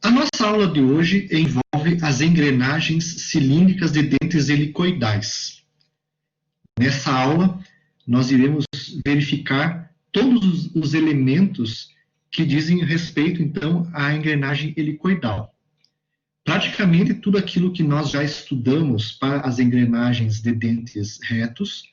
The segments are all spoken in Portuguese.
A nossa aula de hoje envolve as engrenagens cilíndricas de dentes helicoidais. Nessa aula, nós iremos verificar todos os elementos que dizem respeito, então, à engrenagem helicoidal. Praticamente tudo aquilo que nós já estudamos para as engrenagens de dentes retos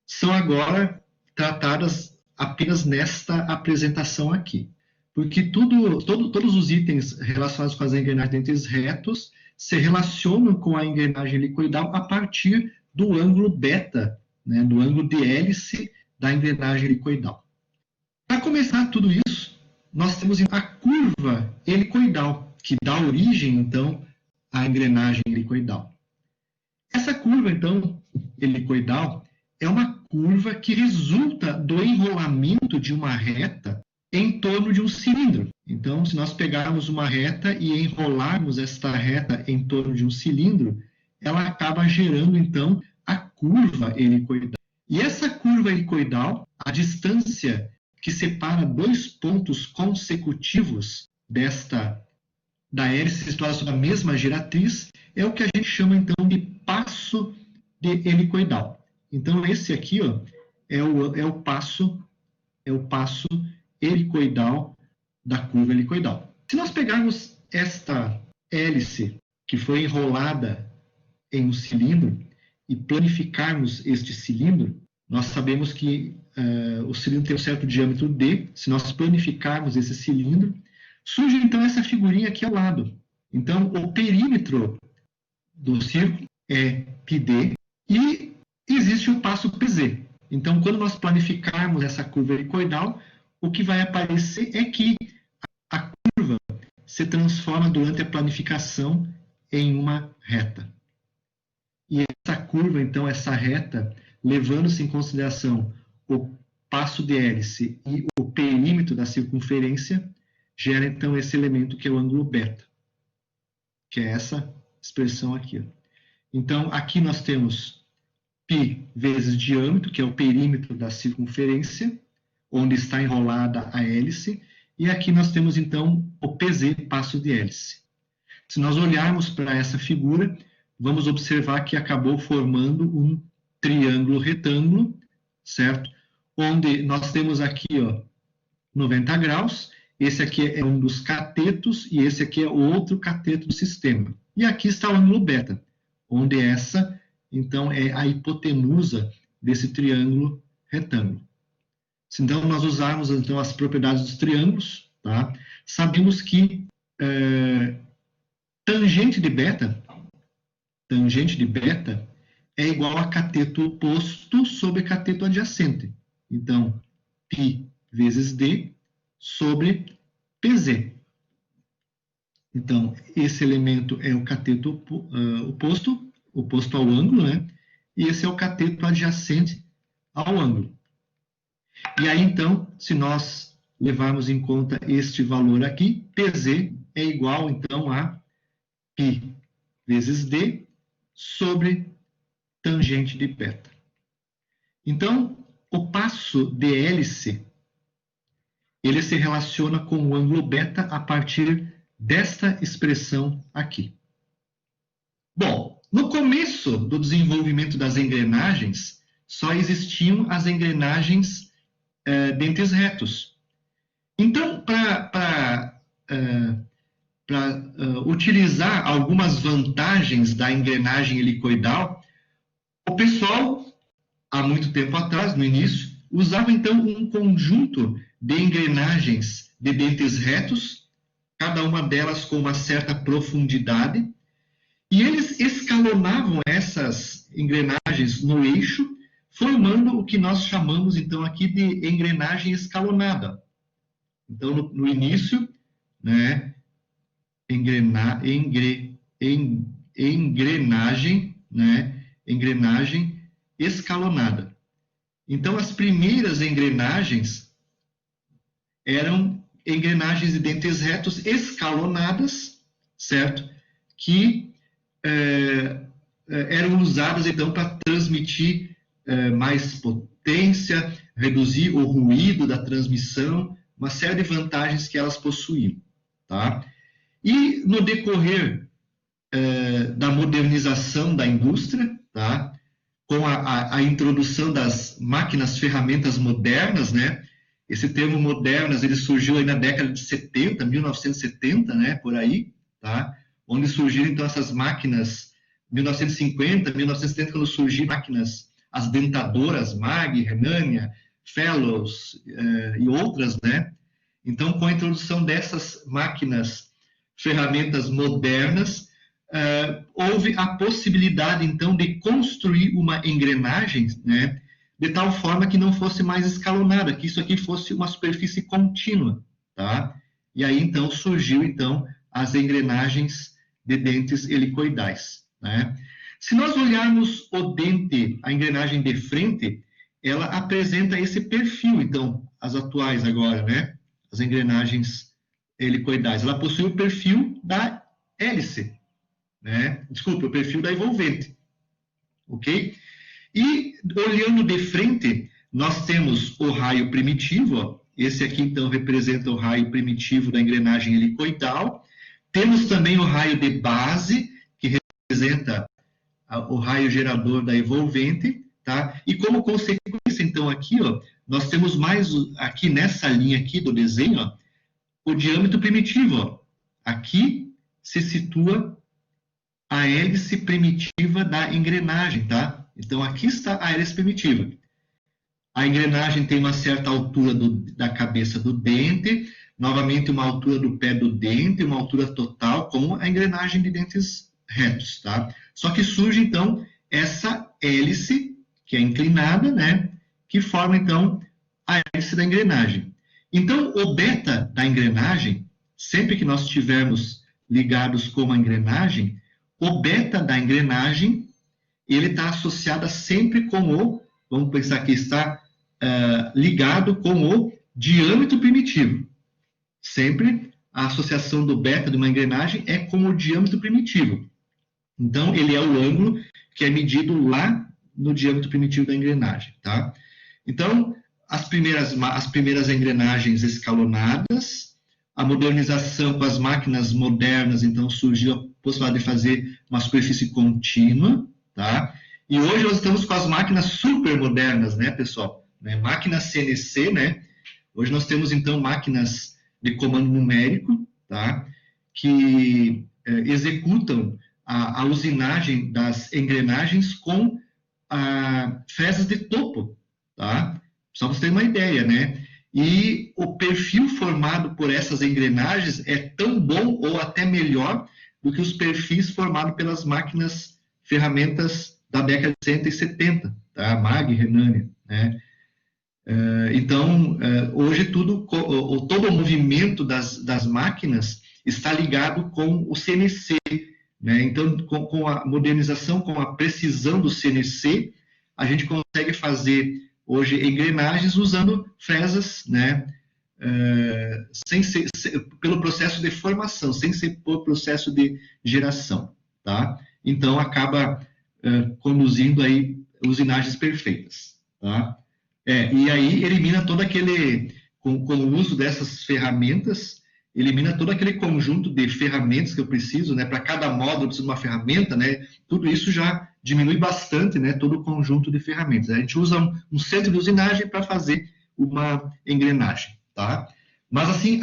são agora tratadas apenas nesta apresentação aqui. Porque todos os itens relacionados com as engrenagens de dentes retos se relacionam com a engrenagem helicoidal a partir do ângulo beta, né, do ângulo de hélice da engrenagem helicoidal. Para começar tudo isso, nós temos a curva helicoidal, que dá origem, então, à engrenagem helicoidal. Essa curva, então, helicoidal, é uma curva que resulta do enrolamento de uma reta em torno de um cilindro. Então, se nós pegarmos uma reta e enrolarmos esta reta em torno de um cilindro, ela acaba gerando, então, a curva helicoidal. E essa curva helicoidal, a distância que separa dois pontos consecutivos da hélice situada sobre a mesma giratriz, é o que a gente chama, então, de passo de helicoidal. Então, esse aqui, ó, é o passo helicoidal da curva helicoidal. Se nós pegarmos esta hélice que foi enrolada em um cilindro e planificarmos este cilindro, nós sabemos que o cilindro tem um certo diâmetro D. Se nós planificarmos esse cilindro, surge então essa figurinha aqui ao lado. Então, o perímetro do círculo é πd e existe o passo PZ. Então, quando nós planificarmos essa curva helicoidal, o que vai aparecer é que a curva se transforma durante a planificação em uma reta. E essa curva, então, essa reta, levando-se em consideração o passo de hélice e o perímetro da circunferência, gera, então, esse elemento que é o ângulo beta, que é essa expressão aqui. Então, aqui nós temos π vezes diâmetro, que é o perímetro da circunferência, onde está enrolada a hélice, e aqui nós temos, então, o PZ, passo de hélice. Se nós olharmos para essa figura, vamos observar que acabou formando um triângulo retângulo, certo? Onde nós temos aqui, ó, 90 graus, esse aqui é um dos catetos e esse aqui é outro cateto do sistema. E aqui está o ângulo beta, onde essa, então, é a hipotenusa desse triângulo retângulo. Se então nós usarmos, então, as propriedades dos triângulos, tá? Sabemos que tangente de beta é igual a cateto oposto sobre cateto adjacente. Então, π vezes d sobre pz. Então, esse elemento é o cateto oposto ao ângulo, né? E esse é o cateto adjacente ao ângulo. E aí, então, se nós levarmos em conta este valor aqui, pz é igual, então, a π vezes d sobre tangente de beta. Então, o passo de hélice, ele se relaciona com o ângulo beta a partir desta expressão aqui. Bom, no começo do desenvolvimento das engrenagens, só existiam as engrenagens dentes retos. Então, para utilizar algumas vantagens da engrenagem helicoidal, o pessoal, há muito tempo atrás, no início, usava então um conjunto de engrenagens de dentes retos, cada uma delas com uma certa profundidade, e eles escalonavam essas engrenagens no eixo, formando o que nós chamamos então aqui de engrenagem escalonada. Então, no início, né, engrenagem escalonada. Então, as primeiras engrenagens eram engrenagens de dentes retos escalonadas, certo? Que eram usadas, então, para transmitir mais potência, reduzir o ruído da transmissão, uma série de vantagens que elas possuíam, tá? E no decorrer da modernização da indústria, tá? Com a introdução das máquinas ferramentas modernas, né? Esse termo modernas, ele surgiu aí na década de 70, 1970, né? Por aí, tá? Onde surgiram, então, essas máquinas, 1950, 1970, quando surgiram máquinas, as dentadoras, Mag, Renania, Fellows e outras, né? Então, com a introdução dessas máquinas, ferramentas modernas, houve a possibilidade, então, de construir uma engrenagem, né, de tal forma que não fosse mais escalonada, que isso aqui fosse uma superfície contínua, tá? E aí, então, surgiu, então, as engrenagens de dentes helicoidais, né? Se nós olharmos o dente, a engrenagem de frente, ela apresenta esse perfil, então, as atuais agora, né? As engrenagens helicoidais. Ela possui o perfil da hélice, né? Desculpa, o perfil da envolvente, ok? E, olhando de frente, nós temos o raio primitivo, ó. Esse aqui, então, representa o raio primitivo da engrenagem helicoidal. Temos também o raio de base, que representa o raio gerador da envolvente, tá? E como consequência, então, aqui, ó, nós temos mais, aqui nessa linha aqui do desenho, ó, o diâmetro primitivo, ó. Aqui se situa a hélice primitiva da engrenagem, tá? Então, aqui está a hélice primitiva. A engrenagem tem uma certa altura da cabeça do dente, novamente uma altura do pé do dente, uma altura total, como a engrenagem de dentes retos, tá? Só que surge, então, essa hélice, que é inclinada, né? Que forma, então, a hélice da engrenagem. Então, o beta da engrenagem, sempre que nós estivermos ligados com uma engrenagem, o beta da engrenagem, ele está associado sempre com o, vamos pensar que está ligado com o diâmetro primitivo. Sempre a associação do beta de uma engrenagem é com o diâmetro primitivo. Então, ele é o ângulo que é medido lá no diâmetro primitivo da engrenagem, tá? Então, as primeiras engrenagens escalonadas, a modernização com as máquinas modernas, então, surgiu a possibilidade de fazer uma superfície contínua, tá? E hoje nós estamos com as máquinas super modernas, né, pessoal? Máquinas CNC, né? Hoje nós temos, então, máquinas de comando numérico, tá? Que executam a usinagem das engrenagens com fezes de topo, tá? Só para você ter uma ideia, né? E o perfil formado por essas engrenagens é tão bom ou até melhor do que os perfis formados pelas máquinas, ferramentas da década de 60 e 70, tá? Mag, Renania, né? Então, hoje todo o movimento das máquinas está ligado com o CNC, né? Então, com a modernização, com a precisão do CNC, a gente consegue fazer hoje engrenagens usando fezas, né? Pelo processo de formação, sem ser por processo de geração, tá? Então, acaba conduzindo aí usinagens perfeitas, tá? E aí elimina todo aquele, com o uso dessas ferramentas, elimina todo aquele conjunto de ferramentas que eu preciso, né? Para cada módulo eu preciso de uma ferramenta, né? Tudo isso já diminui bastante, né? Todo o conjunto de ferramentas. A gente usa um centro de usinagem para fazer uma engrenagem, tá? Mas assim,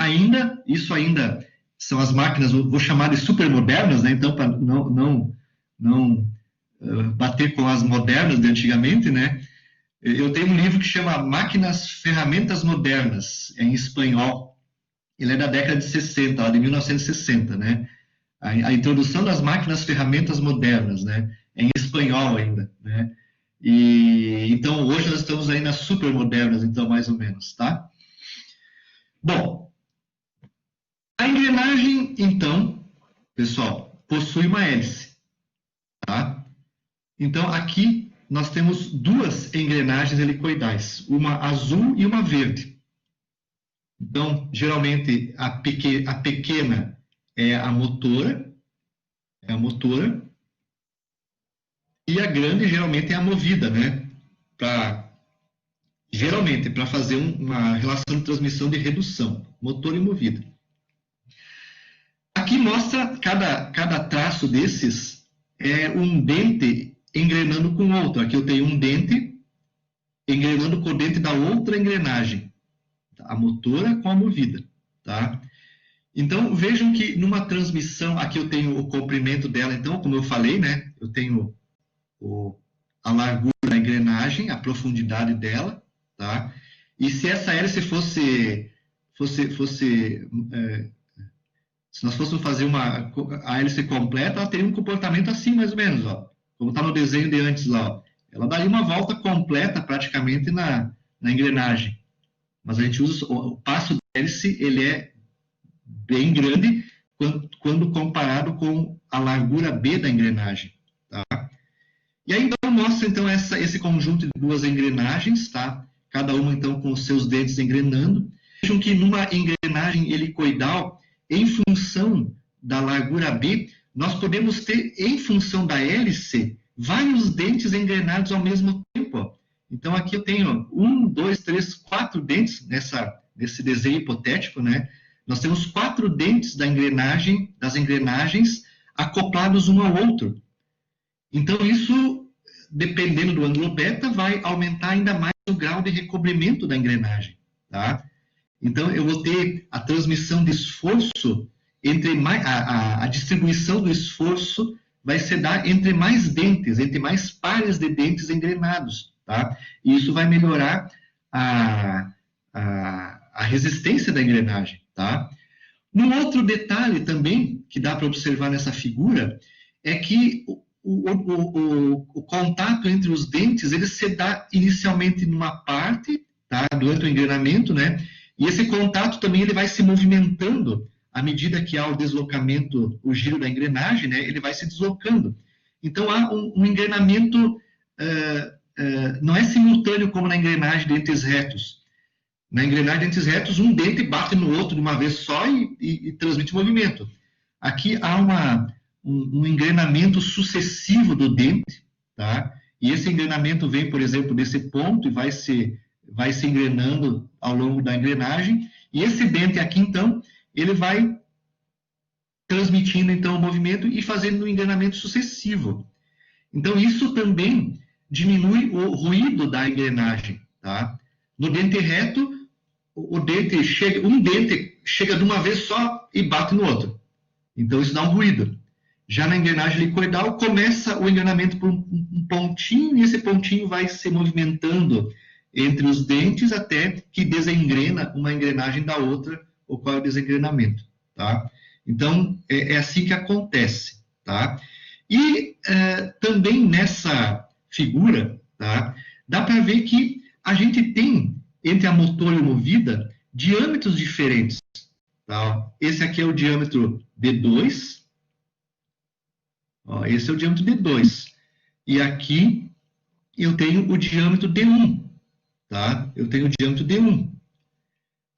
isso ainda são as máquinas, vou chamar de super modernas, né? Então, para não bater com as modernas de antigamente, né? Eu tenho um livro que chama Máquinas Ferramentas Modernas, em espanhol. Ele é da década de 60, lá de 1960, né? A introdução das máquinas ferramentas modernas, né? Em espanhol ainda, né? E então hoje nós estamos aí nas super modernas, então mais ou menos, tá? Bom, a engrenagem, então, pessoal, possui uma hélice, tá? Então aqui nós temos duas engrenagens helicoidais, uma azul e uma verde. Então, geralmente, a pequena é a motora, e a grande, geralmente, é a movida, né? Geralmente, para fazer uma relação de transmissão de redução, motor e movida. A aqui mostra cada traço desses é um dente engrenando com o outro. Aqui eu tenho um dente engrenando com o dente da outra engrenagem, a motora com a movida, tá? Então, vejam que numa transmissão, aqui eu tenho o comprimento dela, então, como eu falei, né? Eu tenho a largura da engrenagem, a profundidade dela, tá? E se essa hélice se nós fôssemos fazer a hélice completa, ela teria um comportamento assim, mais ou menos, ó. Como está no desenho de antes lá, ó. Ela daria uma volta completa, praticamente, na engrenagem. Mas a gente usa o passo da hélice, ele é bem grande quando comparado com a largura B da engrenagem, tá? E aí, então, mostra, então, esse conjunto de duas engrenagens, tá? Cada uma, então, com os seus dentes engrenando. Vejam que numa engrenagem helicoidal, em função da largura B, nós podemos ter, em função da hélice, vários dentes engrenados ao mesmo tempo, ó. Então, aqui eu tenho 1, 2, 3, 4 dentes nesse desenho hipotético, né? Nós temos 4 dentes das engrenagens acoplados um ao outro. Então, isso, dependendo do ângulo beta, vai aumentar ainda mais o grau de recobrimento da engrenagem, tá? Então, eu vou ter a transmissão de esforço a distribuição do esforço vai se dar entre mais dentes, entre mais pares de dentes engrenados, tá? E isso vai melhorar a resistência da engrenagem, tá? Um outro detalhe também que dá para observar nessa figura é que o contato entre os dentes ele se dá inicialmente numa parte, tá? Durante o engrenamento, né? E esse contato também ele vai se movimentando à medida que há o deslocamento, o giro da engrenagem, né? Ele vai se deslocando. Então há um engrenamento não é simultâneo como na engrenagem de dentes retos. Na engrenagem de dentes retos, um dente bate no outro de uma vez só e transmite movimento. Aqui há um engrenamento sucessivo do dente, tá? E esse engrenamento vem, por exemplo, desse ponto e vai se engrenando ao longo da engrenagem. E esse dente aqui, então, ele vai transmitindo, então, o movimento e fazendo um engrenamento sucessivo. Então, isso também diminui o ruído da engrenagem, tá? No dente reto, um dente chega de uma vez só e bate no outro. Então, isso dá um ruído. Já na engrenagem helicoidal, começa o engrenamento por um pontinho, e esse pontinho vai se movimentando entre os dentes até que desengrena uma engrenagem da outra, ocorre o desengrenamento, tá? Então, é assim que acontece, tá? E também nessa figura, tá? Dá para ver que a gente tem, entre a motora e a movida, diâmetros diferentes, tá? Esse aqui é o diâmetro D2, ó, esse é o diâmetro D2, e aqui eu tenho o diâmetro D1, tá? Eu tenho o diâmetro D1.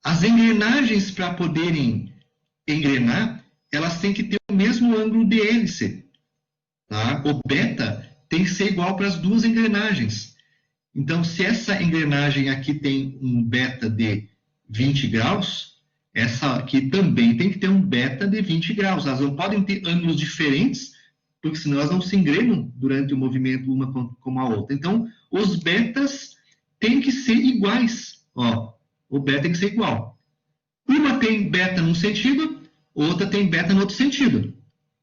As engrenagens, para poderem engrenar, elas têm que ter o mesmo ângulo de hélice, tá? O beta tem que ser igual para as duas engrenagens. Então, se essa engrenagem aqui tem um beta de 20 graus, essa aqui também tem que ter um beta de 20 graus. Elas não podem ter ângulos diferentes, porque senão elas não se engrenam durante o movimento uma com a outra. Então, os betas têm que ser iguais. Ó, o beta tem que ser igual. Uma tem beta num sentido, outra tem beta no outro sentido.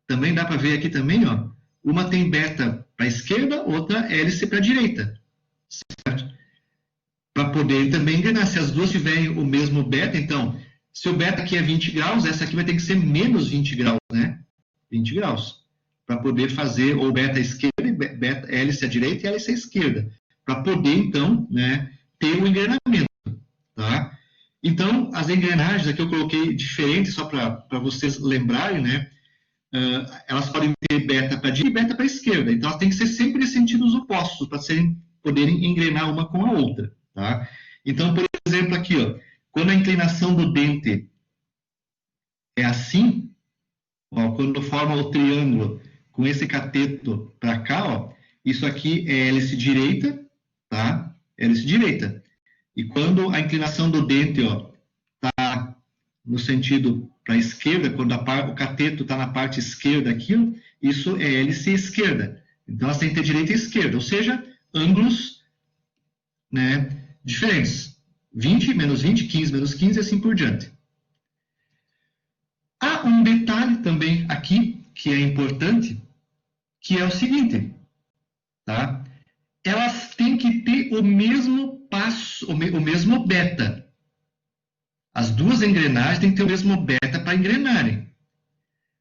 Também dá para ver aqui também, ó. Uma tem beta para a esquerda, outra hélice para a direita. Certo? Para poder também engrenar. Se as duas tiverem o mesmo beta, então, se o beta aqui é 20 graus, essa aqui vai ter que ser menos 20 graus, né? 20 graus. Para poder fazer ou beta à esquerda, beta, hélice à direita e hélice à esquerda. Para poder, então, né, ter o engrenamento, tá? Então, as engrenagens, aqui eu coloquei diferentes, só para vocês lembrarem, né? Elas podem ter beta para a direita e beta para a esquerda. Então, elas têm que ser sempre em sentidos opostos, para poderem engrenar uma com a outra, tá? Então, por exemplo, aqui, ó, quando a inclinação do dente é assim, ó, quando forma o triângulo com esse cateto para cá, ó, isso aqui é hélice direita, tá? Hélice direita. E quando a inclinação do dente, ó, tá no sentido para a esquerda, quando o cateto está na parte esquerda aqui, isso é hélice esquerda. Então, elas têm que ter direita e esquerda, ou seja, ângulos, né, diferentes. 20, menos 20, 15, menos 15 e assim por diante. Há um detalhe também aqui, que é importante, que é o seguinte, tá? Elas têm que ter o mesmo passo, o mesmo beta. As duas engrenagens têm que ter o mesmo beta para engrenarem.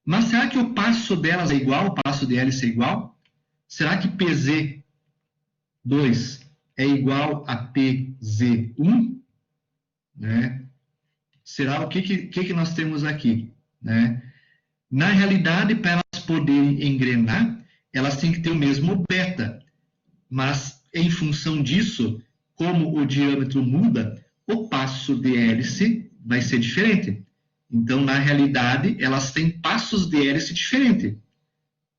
Mas será que o passo delas é igual, o passo de hélice é igual? Será que PZ2 é igual a PZ1? Né? Será o que nós temos aqui? Né? Na realidade, para elas poderem engrenar, elas têm que ter o mesmo beta. Mas, em função disso, como o diâmetro muda, o passo de hélice vai ser diferente. Então, na realidade, elas têm passos de hélice diferentes.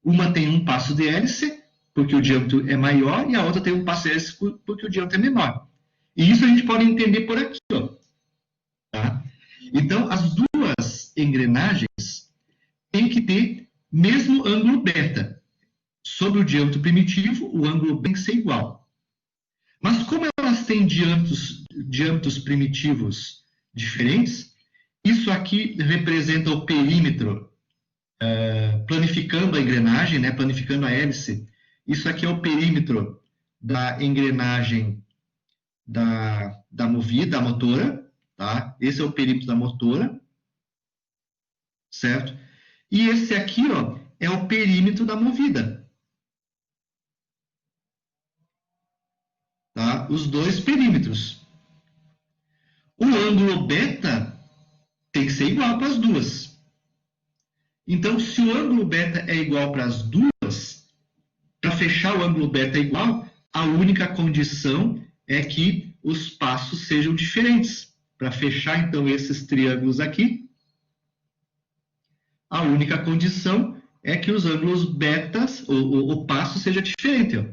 Uma tem um passo de hélice, porque o diâmetro é maior, e a outra tem um passo de hélice, porque o diâmetro é menor. E isso a gente pode entender por aqui. Ó. Tá? Então, as duas engrenagens têm que ter mesmo ângulo beta. Sobre o diâmetro primitivo, o ângulo tem que ser igual. Mas como elas têm diâmetros primitivos diferentes, isso aqui representa o perímetro, planificando a engrenagem, né, planificando a hélice. Isso aqui é o perímetro da engrenagem da movida, da motora. Tá? Esse é o perímetro da motora. Certo? E esse aqui, ó, é o perímetro da movida. Tá? Os dois perímetros. O ângulo beta tem que ser igual para as duas. Então, se o ângulo beta é igual para as duas, para fechar o ângulo beta igual, a única condição é que os passos sejam diferentes. Para fechar, então, esses triângulos aqui, a única condição é que os ângulos betas, o passo seja diferente. Ó.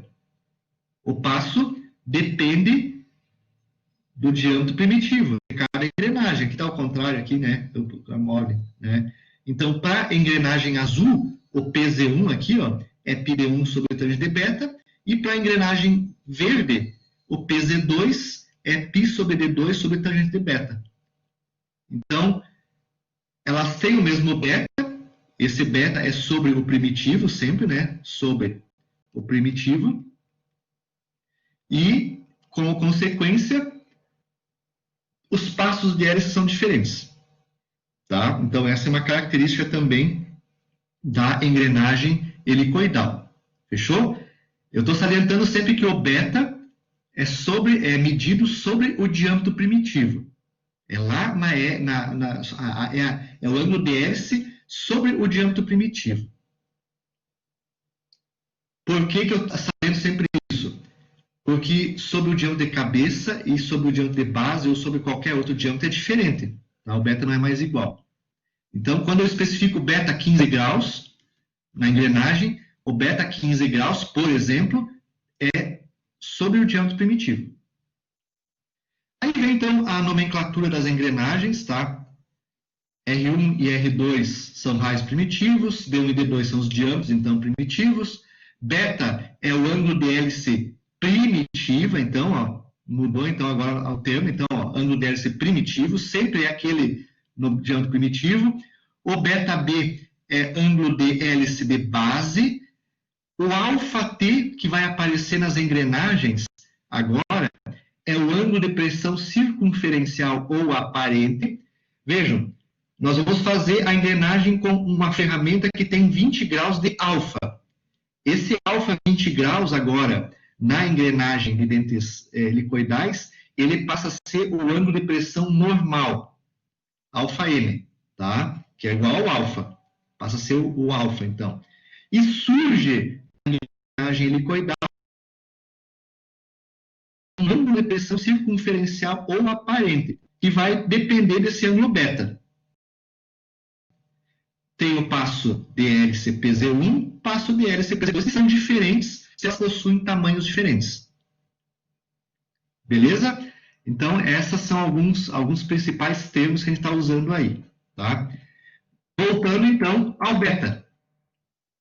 O passo depende do diâmetro primitivo de cada engrenagem. Aqui está ao contrário, aqui, né? A mole, né? Então, para a engrenagem azul, o PZ1 aqui, ó, é πd1 sobre tangente de beta, e para a engrenagem verde, o PZ2 é π sobre d2 sobre tangente de beta. Então, elas têm o mesmo beta, esse beta é sobre o primitivo, sempre, né? Sobre o primitivo. E, como consequência, os passos de hélice são diferentes. Tá? Então, essa é uma característica também da engrenagem helicoidal. Fechou? Eu estou salientando sempre que o beta é medido sobre o diâmetro primitivo. É lá é o ângulo de hélice sobre o diâmetro primitivo. Por que eu saliento sempre isso? Porque sobre o diâmetro de cabeça e sobre o diâmetro de base ou sobre qualquer outro diâmetro é diferente. Tá? O beta não é mais igual. Então, quando eu especifico beta 15 graus na engrenagem, o beta 15 graus, por exemplo, é sobre o diâmetro primitivo. Aí vem, então, a nomenclatura das engrenagens, tá? R1 e R2 são raios primitivos, D1 e D2 são os diâmetros, então, primitivos. Beta é o ângulo de hélice primitiva, então, ó, mudou então agora o termo, então, ó, ângulo de hélice primitivo, sempre é aquele no diâmetro primitivo. O beta B é ângulo de hélice de base. O alfa T, que vai aparecer nas engrenagens agora, é o ângulo de pressão circunferencial ou aparente. Vejam, nós vamos fazer a engrenagem com uma ferramenta que tem 20 graus de alfa. Esse alfa 20 graus agora, na engrenagem de dentes helicoidais, ele passa a ser o ângulo de pressão normal, alfa M, tá? Que é igual ao alfa. Passa a ser o alfa, então. E surge na engrenagem helicoidal um ângulo de pressão circunferencial ou aparente, que vai depender desse ângulo beta. Tem o passo de hélice PZ1, passo de hélice PZ2, que são diferentes se elas possuem tamanhos diferentes. Beleza? Então, esses são alguns principais termos que a gente está usando aí. Tá? voltando, então, ao beta.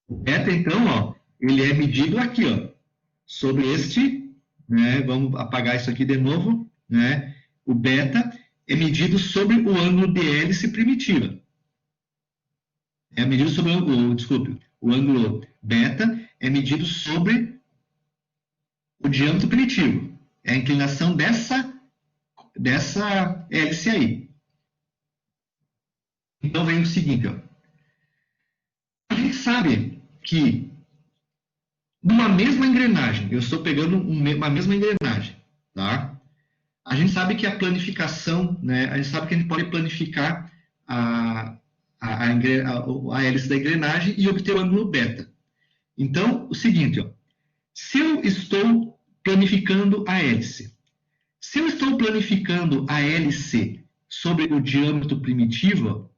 O beta, então, ó, ele é medido aqui, ó, sobre este, né, vamos apagar isso aqui de novo, né, o beta é medido sobre o ângulo de hélice primitiva. É medido sobre o ângulo beta é medido sobre o diâmetro primitivo. É a inclinação dessa hélice aí. Então vem o seguinte, ó. A gente sabe que numa mesma engrenagem, eu estou pegando uma mesma engrenagem, tá? A gente sabe que a planificação, né? A gente sabe que a gente pode planificar a hélice da engrenagem e obter o ângulo beta. Então, o seguinte, ó, se eu estou planificando a hélice, se eu estou planificando a hélice sobre o diâmetro primitivo,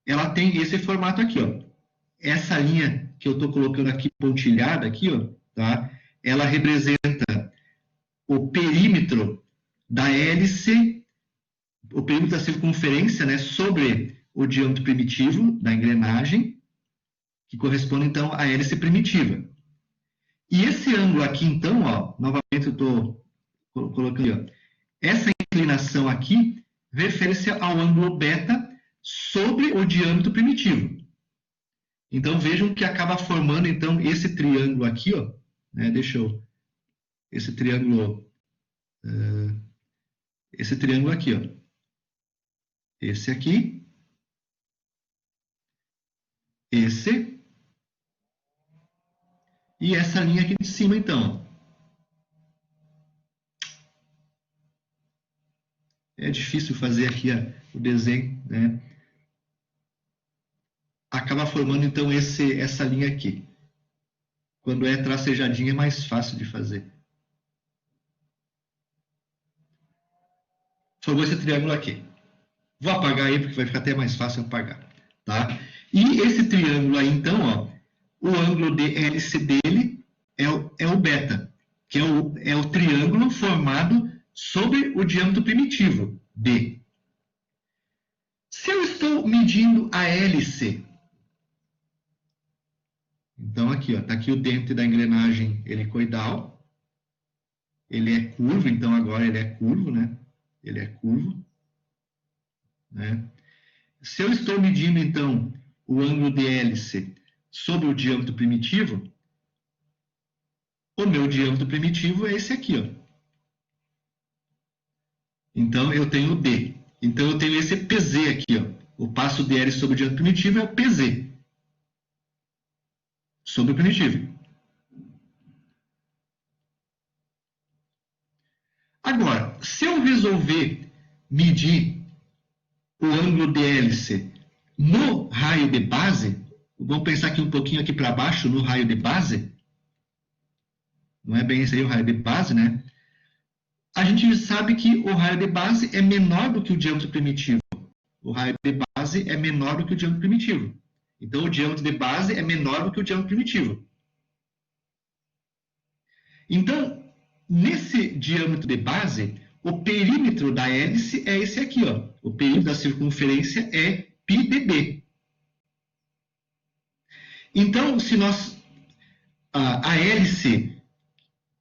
ela tem esse formato aqui, ó. Essa linha que eu estou colocando aqui pontilhada aqui, ó, tá? Ela representa o perímetro da hélice, o perímetro da circunferência, né, sobre o diâmetro primitivo da engrenagem, que corresponde, então, à hélice primitiva. E esse ângulo aqui, então, ó, novamente eu estou colocando aqui, ó, essa inclinação aqui refere-se ao ângulo beta sobre o diâmetro primitivo. Então, vejam que acaba formando, então, esse triângulo aqui, ó, né, esse triângulo aqui, ó, esse aqui, esse, e essa linha aqui de cima, então. É difícil fazer aqui o desenho, né? Acaba formando, então, essa linha aqui. Quando é tracejadinha, é mais fácil de fazer. Formou esse triângulo aqui. Vou apagar aí, porque vai ficar até mais fácil apagar. Tá? E esse triângulo aí, então, ó, o ângulo de hélice dele é o beta, que é o triângulo formado sobre o diâmetro primitivo, D. Se eu estou medindo a hélice, então aqui, ó, tá aqui o dente da engrenagem helicoidal, ele é curvo, então agora ele é curvo, né? Ele é curvo, né? Se eu estou medindo, então, o ângulo de hélice sobre o diâmetro primitivo, o meu diâmetro primitivo é esse aqui, ó. Então, eu tenho o D. Então, eu tenho esse PZ aqui, ó. O passo de hélice sobre o diâmetro primitivo é o PZ. Sobre o primitivo. Agora, se eu resolver medir o ângulo de hélice no raio de base, vamos pensar aqui um pouquinho aqui para baixo, no raio de base, não é bem esse aí o raio de base, né? A gente sabe que o raio de base é menor do que o diâmetro primitivo. O raio de base é menor do que o diâmetro primitivo. Então, o diâmetro de base é menor do que o diâmetro primitivo. Então, nesse diâmetro de base, o perímetro da hélice é esse aqui, ó. O perímetro da circunferência é πdb. Então, se a hélice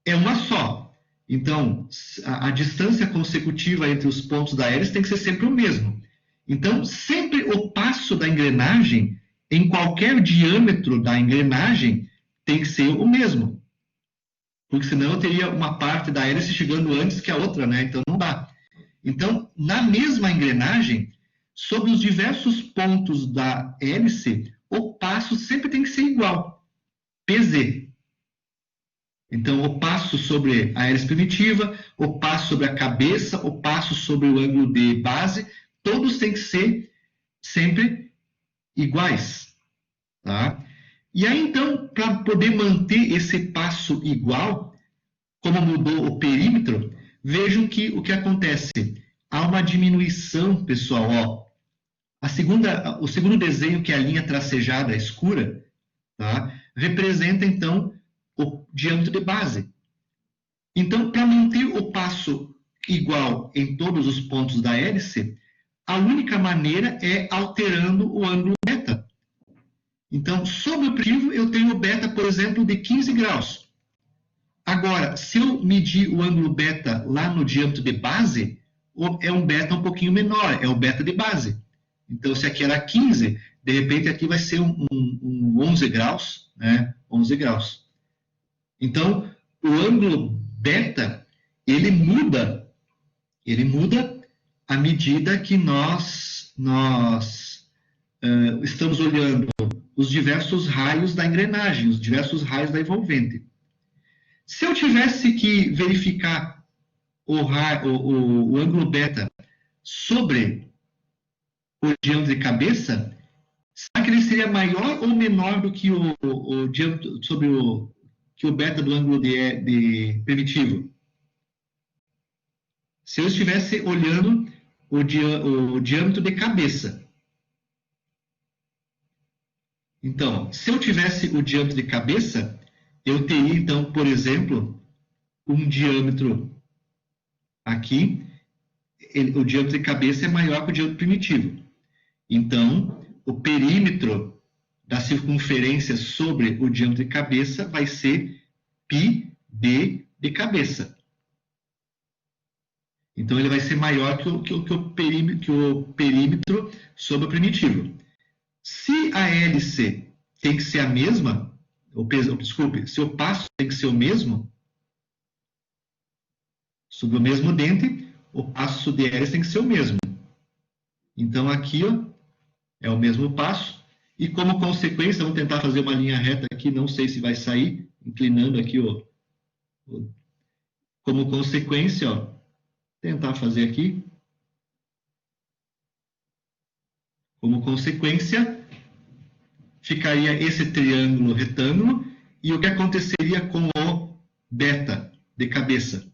é uma só, então a distância consecutiva entre os pontos da hélice tem que ser sempre o mesmo. Então, sempre o passo da engrenagem, em qualquer diâmetro da engrenagem, tem que ser o mesmo. Porque senão eu teria uma parte da hélice chegando antes que a outra, né? Então não dá. Então, na mesma engrenagem, sobre os diversos pontos da hélice, o passo sempre tem que ser igual. PZ. Então, o passo sobre a hélice primitiva, o passo sobre a cabeça, o passo sobre o ângulo de base, todos têm que ser sempre iguais. Tá? E aí, então, para poder manter esse passo igual, como mudou o perímetro, vejam que o que acontece? Há uma diminuição, pessoal. Ó. O segundo desenho, que é a linha tracejada escura, tá? Representa, então, o diâmetro de base. Então, para manter o passo igual em todos os pontos da hélice, a única maneira é alterando o ângulo Então, sobre o primitivo, eu tenho o beta, por exemplo, de 15 graus. Agora, se eu medir o ângulo beta lá no diâmetro de base, é um beta um pouquinho menor, é o beta de base. Então, se aqui era 15, de repente aqui vai ser um 11 graus, né? 11 graus. Então, o ângulo beta, ele muda à medida que nós estamos olhando os diversos raios da engrenagem, os diversos raios da envolvente. Se eu tivesse que verificar o ângulo beta sobre o diâmetro de cabeça, será que ele seria maior ou menor do que o diâmetro sobre que o beta do ângulo de primitivo? Se eu estivesse olhando o diâmetro de cabeça. Então, se eu tivesse o diâmetro de cabeça, eu teria, então, por exemplo, um diâmetro aqui, o diâmetro de cabeça é maior que o diâmetro primitivo. Então, o perímetro da circunferência sobre o diâmetro de cabeça vai ser πd de cabeça. Então, ele vai ser maior que o perímetro sobre o primitivo. Se a hélice tem que ser a mesma, se o passo tem que ser o mesmo, sobre o mesmo dente, o passo de hélice tem que ser o mesmo. Então, aqui ó, é o mesmo passo. E como consequência, vamos tentar fazer uma linha reta aqui, não sei se vai sair, inclinando aqui. Como consequência, ó, tentar fazer aqui. Como consequência, ficaria esse triângulo retângulo. E o que aconteceria com o beta de cabeça?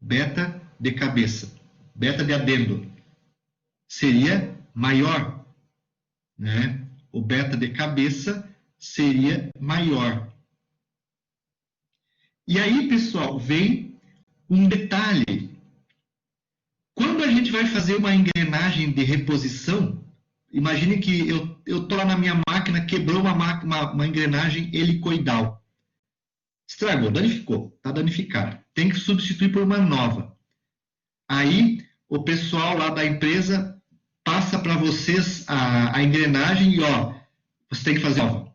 Beta de cabeça. Beta de adendo. Seria maior, né? O beta de cabeça seria maior. E aí, pessoal, vem um detalhe. Quando a gente vai fazer uma engrenagem de reposição, imagine que eu estou lá na minha máquina, quebrou uma engrenagem helicoidal. Estragou, danificou, está danificado. Tem que substituir por uma nova. Aí, o pessoal lá da empresa passa para vocês a engrenagem e, ó, você tem que fazer nova.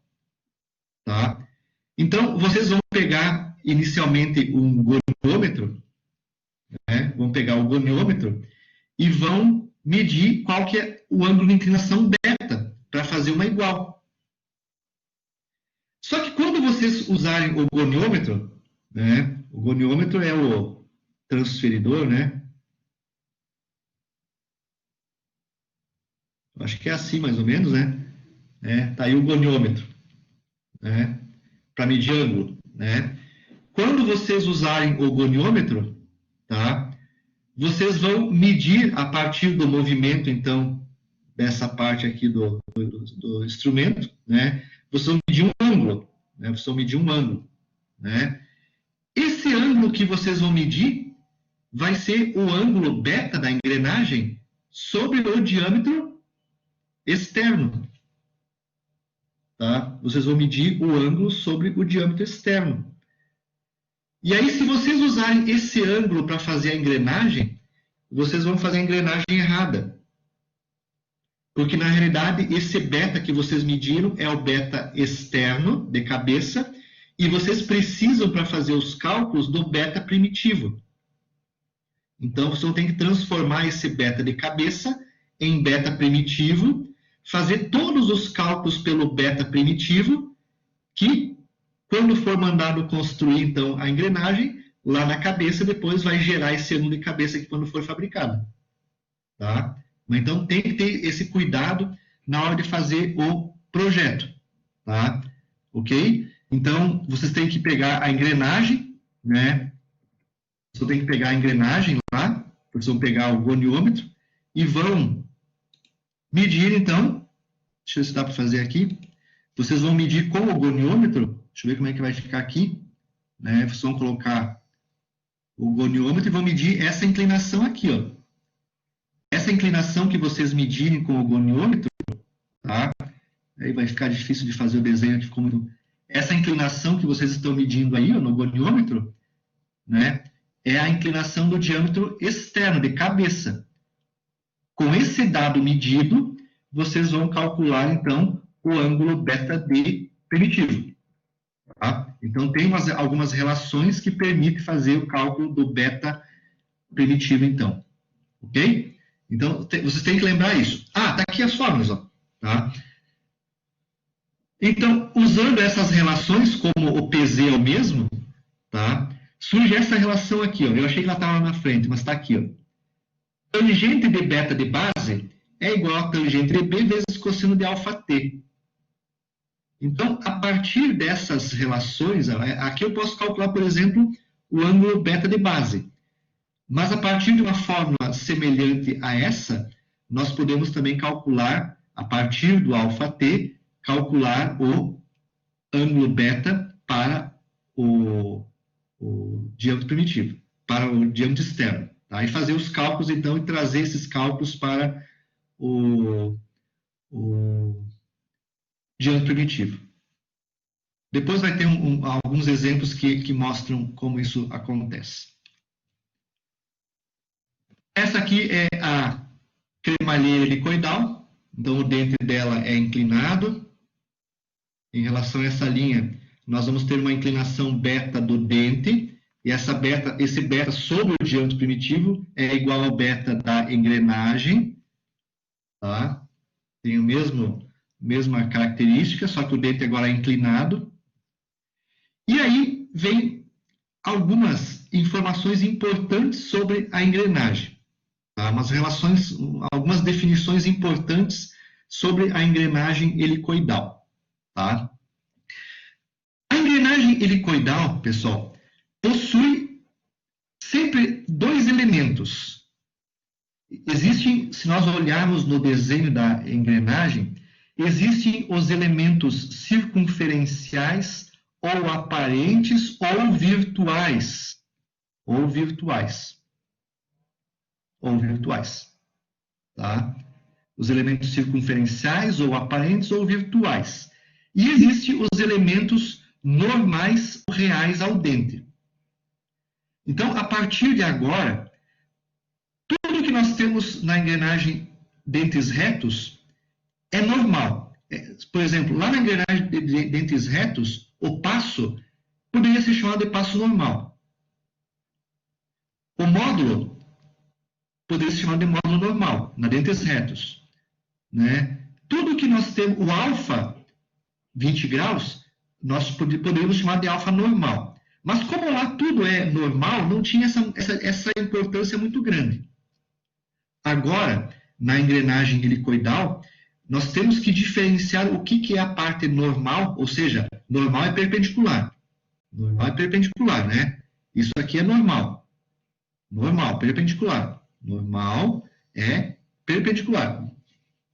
Tá? Então, vocês vão pegar inicialmente um goniômetro, né? Vão pegar o goniômetro e vão medir qual que é o ângulo de inclinação beta para fazer uma igual. Só que quando vocês usarem o goniômetro, né? O goniômetro é o transferidor, né? Acho que é assim mais ou menos, né? Tá aí o goniômetro, né? Para medir ângulo, né? Quando vocês usarem o goniômetro, tá? Vocês vão medir a partir do movimento, então, dessa parte aqui do instrumento, né? Vocês vão medir um ângulo, né? Vocês vão medir um ângulo, né? Esse ângulo que vocês vão medir vai ser o ângulo beta da engrenagem sobre o diâmetro externo, tá? Vocês vão medir o ângulo sobre o diâmetro externo. E aí, se vocês usarem esse ângulo para fazer a engrenagem, vocês vão fazer a engrenagem errada. Porque, na realidade, esse beta que vocês mediram é o beta externo, de cabeça, e vocês precisam, para fazer os cálculos, do beta primitivo. Então, vocês vão ter que transformar esse beta de cabeça em beta primitivo, fazer todos os cálculos pelo beta primitivo, que, quando for mandado construir, então, a engrenagem, lá na cabeça, depois vai gerar esse ângulo de cabeça aqui quando for fabricado. Tá? Mas, então, tem que ter esse cuidado na hora de fazer o projeto. Tá? Ok? Então, vocês têm que pegar a engrenagem, né? Vocês têm que pegar a engrenagem lá, vocês vão pegar o goniômetro e vão medir, então, deixa eu ver se dá para fazer aqui. Vocês vão medir com o goniômetro, deixa eu ver como é que vai ficar aqui, né? Vocês vão colocar o goniômetro e vão medir essa inclinação aqui, ó. Essa inclinação que vocês medirem com o goniômetro, Aí vai ficar difícil de fazer o desenho, que ficou muito... Essa inclinação que vocês estão medindo aí, ó, no goniômetro, né, é a inclinação do diâmetro externo, de cabeça. Com esse dado medido, vocês vão calcular, então, o ângulo βd primitivo. Tá? Então, tem algumas relações que permitem fazer o cálculo do beta primitivo, então. Ok? Então, vocês têm que lembrar isso. Ah, tá aqui as fórmulas, ó. Tá? Então, usando essas relações, como o PZ é o mesmo, tá? Surge essa relação aqui, ó. Eu achei que ela estava na frente, mas está aqui, ó. Tangente de beta de base é igual a tangente de B vezes cosseno de alfa t. Então, a partir dessas relações, aqui eu posso calcular, por exemplo, o ângulo beta de base. Mas a partir de uma fórmula semelhante a essa, nós podemos também calcular, a partir do alfa t, calcular o ângulo beta para o diâmetro primitivo, para o diâmetro externo. Tá? E fazer os cálculos, então, e trazer esses cálculos para o diâmetro primitivo. Depois vai ter alguns exemplos que mostram como isso acontece. Essa aqui é a cremalheira helicoidal. Então, o dente dela é inclinado. Em relação a essa linha, nós vamos ter uma inclinação beta do dente. E esse beta sobre o diâmetro primitivo é igual ao beta da engrenagem. Tá? Tem a mesma característica, só que o dente agora é inclinado. E aí vem algumas informações importantes sobre a engrenagem. Tá? Algumas definições importantes sobre a engrenagem helicoidal. Tá? A engrenagem helicoidal, pessoal, possui sempre dois elementos. Existem, se nós olharmos no desenho da engrenagem, existem os elementos circunferenciais ou aparentes ou virtuais. Ou virtuais. Tá? Os elementos circunferenciais ou aparentes ou virtuais. E existem os elementos normais ou reais ao dente. Então, a partir de agora, tudo que nós temos na engrenagem dentes retos é normal. Por exemplo, lá na engrenagem de dentes retos, o passo poderia ser chamado de passo normal. O módulo poderia ser chamado de módulo normal, na dentes retos. Né? Tudo que nós temos, o alfa, 20 graus, nós poderíamos chamar de alfa normal. Mas como lá tudo é normal, não tinha essa importância muito grande. Agora, na engrenagem helicoidal, nós temos que diferenciar o que é a parte normal, ou seja, normal é perpendicular. Normal é perpendicular, né? Isso aqui é normal. Normal, perpendicular. Normal é perpendicular.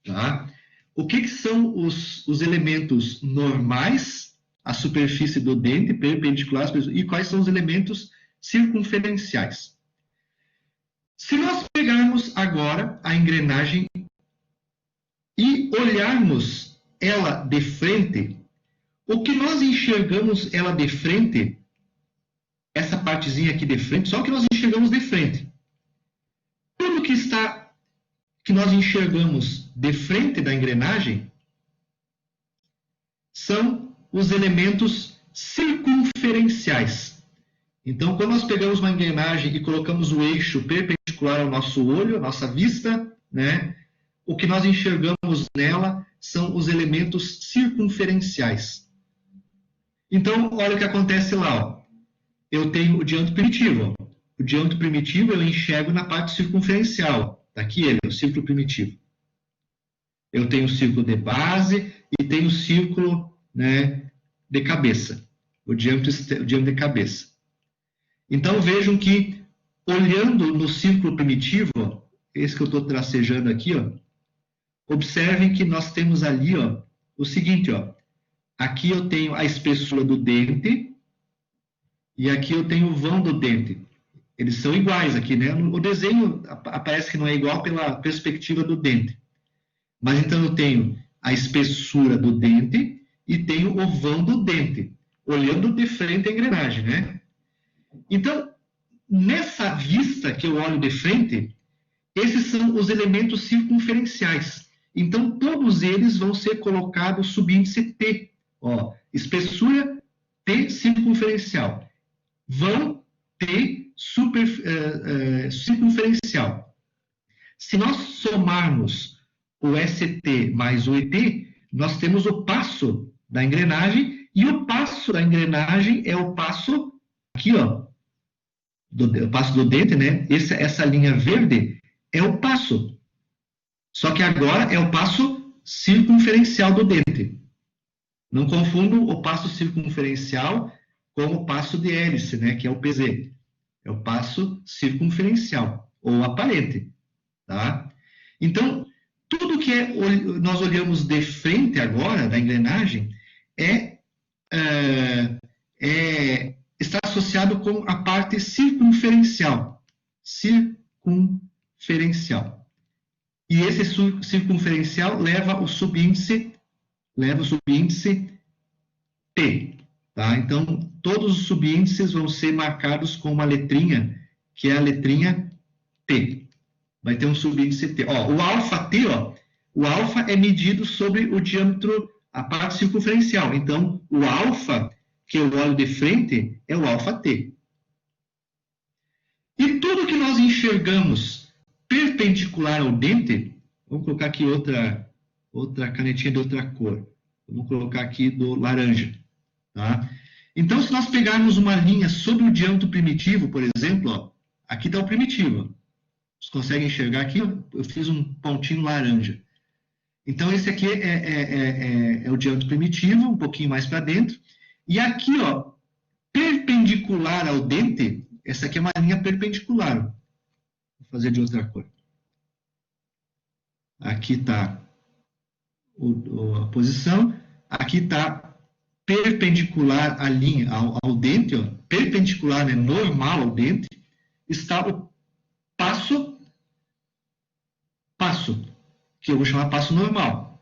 Tá? O que são os elementos normais, a superfície do dente, perpendicular, e quais são os elementos circunferenciais? Se nós pegarmos agora a engrenagem e olharmos ela de frente, o que nós enxergamos ela de frente, essa partezinha aqui de frente, só o que nós enxergamos de frente. Tudo que nós enxergamos de frente da engrenagem são os elementos circunferenciais. Então, quando nós pegamos uma engrenagem e colocamos o eixo perpendicular ao nosso olho, à nossa vista, né, o que nós enxergamos nela são os elementos circunferenciais. Então, olha o que acontece lá. Ó. Eu tenho o diâmetro primitivo. Ó. O diâmetro primitivo eu enxergo na parte circunferencial. Está aqui ele, o círculo primitivo. Eu tenho o círculo de base e tenho o círculo, né, de cabeça. O diâmetro de cabeça. Então, vejam que, olhando no círculo primitivo, ó, esse que eu estou tracejando aqui, ó, observem que nós temos ali ó, o seguinte, ó, aqui eu tenho a espessura do dente e aqui eu tenho o vão do dente. Eles são iguais aqui, né? O desenho aparece que não é igual pela perspectiva do dente. Mas então eu tenho a espessura do dente e tenho o vão do dente, olhando de frente a engrenagem, né? Então, nessa vista que eu olho de frente, esses são os elementos circunferenciais. Então, todos eles vão ser colocados subíndice T. Ó, espessura T circunferencial. Vão T circunferencial. Se nós somarmos o ST mais o ET, nós temos o passo da engrenagem, e o passo da engrenagem é o passo aqui, ó, o passo do dente, né? Essa linha verde é o passo. Só que agora é o passo circunferencial do dente. Não confundam o passo circunferencial com o passo de hélice, né? Que é o PZ. É o passo circunferencial, ou aparente. Tá? Então, tudo que nós olhamos de frente agora, da engrenagem, está associado com a parte circunferencial. Circunferencial. E esse circunferencial leva o subíndice T. Tá? Então, todos os subíndices vão ser marcados com uma letrinha, que é a letrinha T. Vai ter um subíndice T. Ó, o alfa T, ó, o alfa é medido sobre o diâmetro, a parte circunferencial. Então, o alfa que eu olho de frente é o alfa T. E tudo que nós enxergamos perpendicular ao dente, vamos colocar aqui outra canetinha de outra cor. Vamos colocar aqui do laranja. Tá? Então, se nós pegarmos uma linha sobre o diâmetro primitivo, por exemplo, ó, aqui está o primitivo. Vocês conseguem enxergar aqui? Eu fiz um pontinho laranja. Então, esse aqui é o diâmetro primitivo, um pouquinho mais para dentro. E aqui, ó, perpendicular ao dente, essa aqui é uma linha perpendicular. Vou fazer de outra cor. Aqui está a posição. Aqui está perpendicular à linha, ao dente, ó, perpendicular, né, normal ao dente, está o passo, que eu vou chamar passo normal.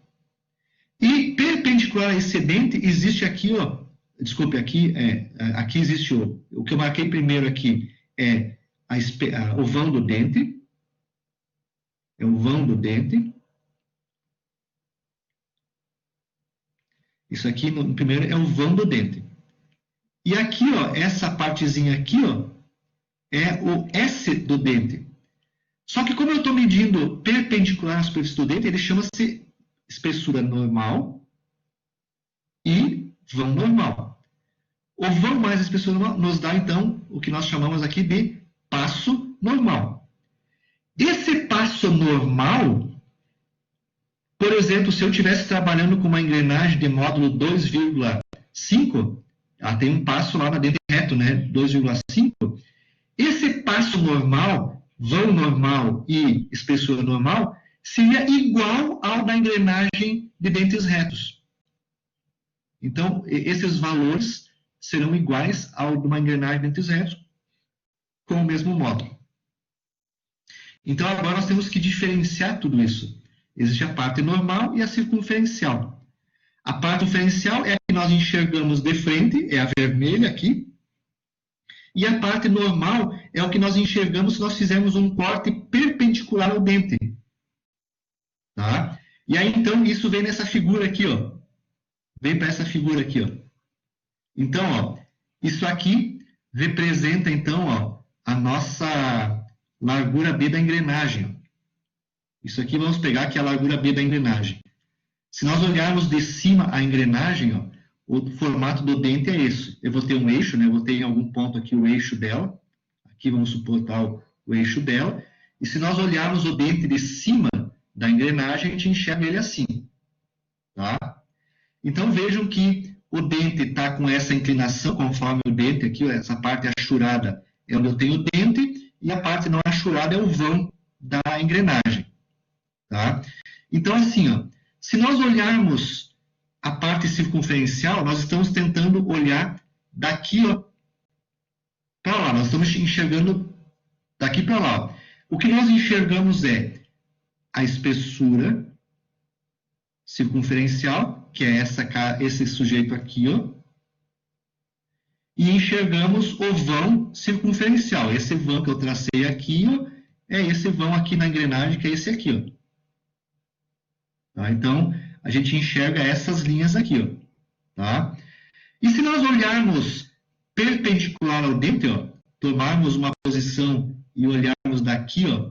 E perpendicular a esse dente existe aqui, ó, desculpe, aqui existe o que eu marquei primeiro aqui é o vão do dente, é o vão do dente. Isso aqui, no primeiro, é o vão do dente. E aqui, ó, essa partezinha aqui, ó, é o S do dente. Só que como eu estou medindo perpendicular à superfície do dente, ele chama-se espessura normal e vão normal. O vão mais a espessura normal nos dá, então, o que nós chamamos aqui de passo normal. Esse passo normal, por exemplo, se eu estivesse trabalhando com uma engrenagem de módulo 2,5, ela tem um passo lá na dente reto, né? 2,5. Esse passo normal, vão normal e espessura normal, seria igual ao da engrenagem de dentes retos. Então, esses valores serão iguais ao de uma engrenagem de dentes retos com o mesmo módulo. Então, agora nós temos que diferenciar tudo isso. Existe a parte normal e a circunferencial. A parte diferencial é a que nós enxergamos de frente, é a vermelha aqui. E a parte normal é o que nós enxergamos se nós fizermos um corte perpendicular ao dente. Tá? E aí, então, isso vem nessa figura aqui, ó. Vem para essa figura aqui, ó. Então, ó, isso aqui representa, então, ó, a nossa largura B da engrenagem. Ó. Isso aqui, vamos pegar aqui a largura B da engrenagem. Se nós olharmos de cima a engrenagem, ó, o formato do dente é esse. Eu vou ter um eixo, né? Eu vou ter em algum ponto aqui o eixo dela. Aqui vamos suportar o eixo dela. E se nós olharmos o dente de cima da engrenagem, a gente enxerga ele assim. Tá? Então, vejam que o dente está com essa inclinação, conforme o dente aqui, ó, essa parte achurada é onde eu tenho o dente, e a parte não achurada é o vão da engrenagem. Tá? Então, assim, ó, se nós olharmos a parte circunferencial, nós estamos tentando olhar daqui para lá. Nós estamos enxergando daqui para lá. Ó. O que nós enxergamos é a espessura circunferencial, que é esse sujeito aqui, ó, e enxergamos o vão circunferencial. Esse vão que eu tracei aqui, ó, é esse vão aqui na engrenagem, que é esse aqui, ó. Tá? Então, a gente enxerga essas linhas aqui, ó. Tá? E se nós olharmos perpendicular ao dente, ó, tomarmos uma posição e olharmos daqui, ó,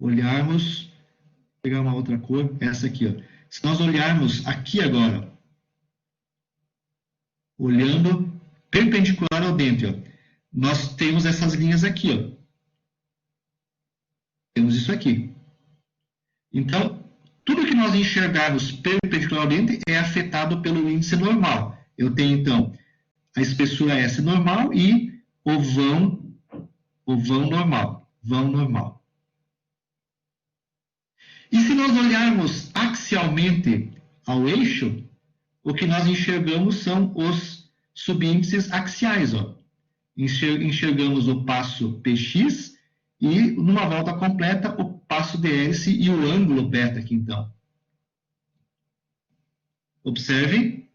olharmos, vou pegar uma outra cor, essa aqui, ó. Se nós olharmos aqui agora, olhando perpendicular ao dente, ó, nós temos essas linhas aqui, ó. Temos isso aqui. Então, tudo que nós enxergarmos perpendicular ao dente é afetado pelo índice normal. Eu tenho, então, a espessura S normal e o vão normal. Vão normal. E se nós olharmos axialmente ao eixo, o que nós enxergamos são os subíndices axiais, ó. Enxergamos o passo PX e, numa volta completa, o passo DS e o ângulo beta aqui, então. Observem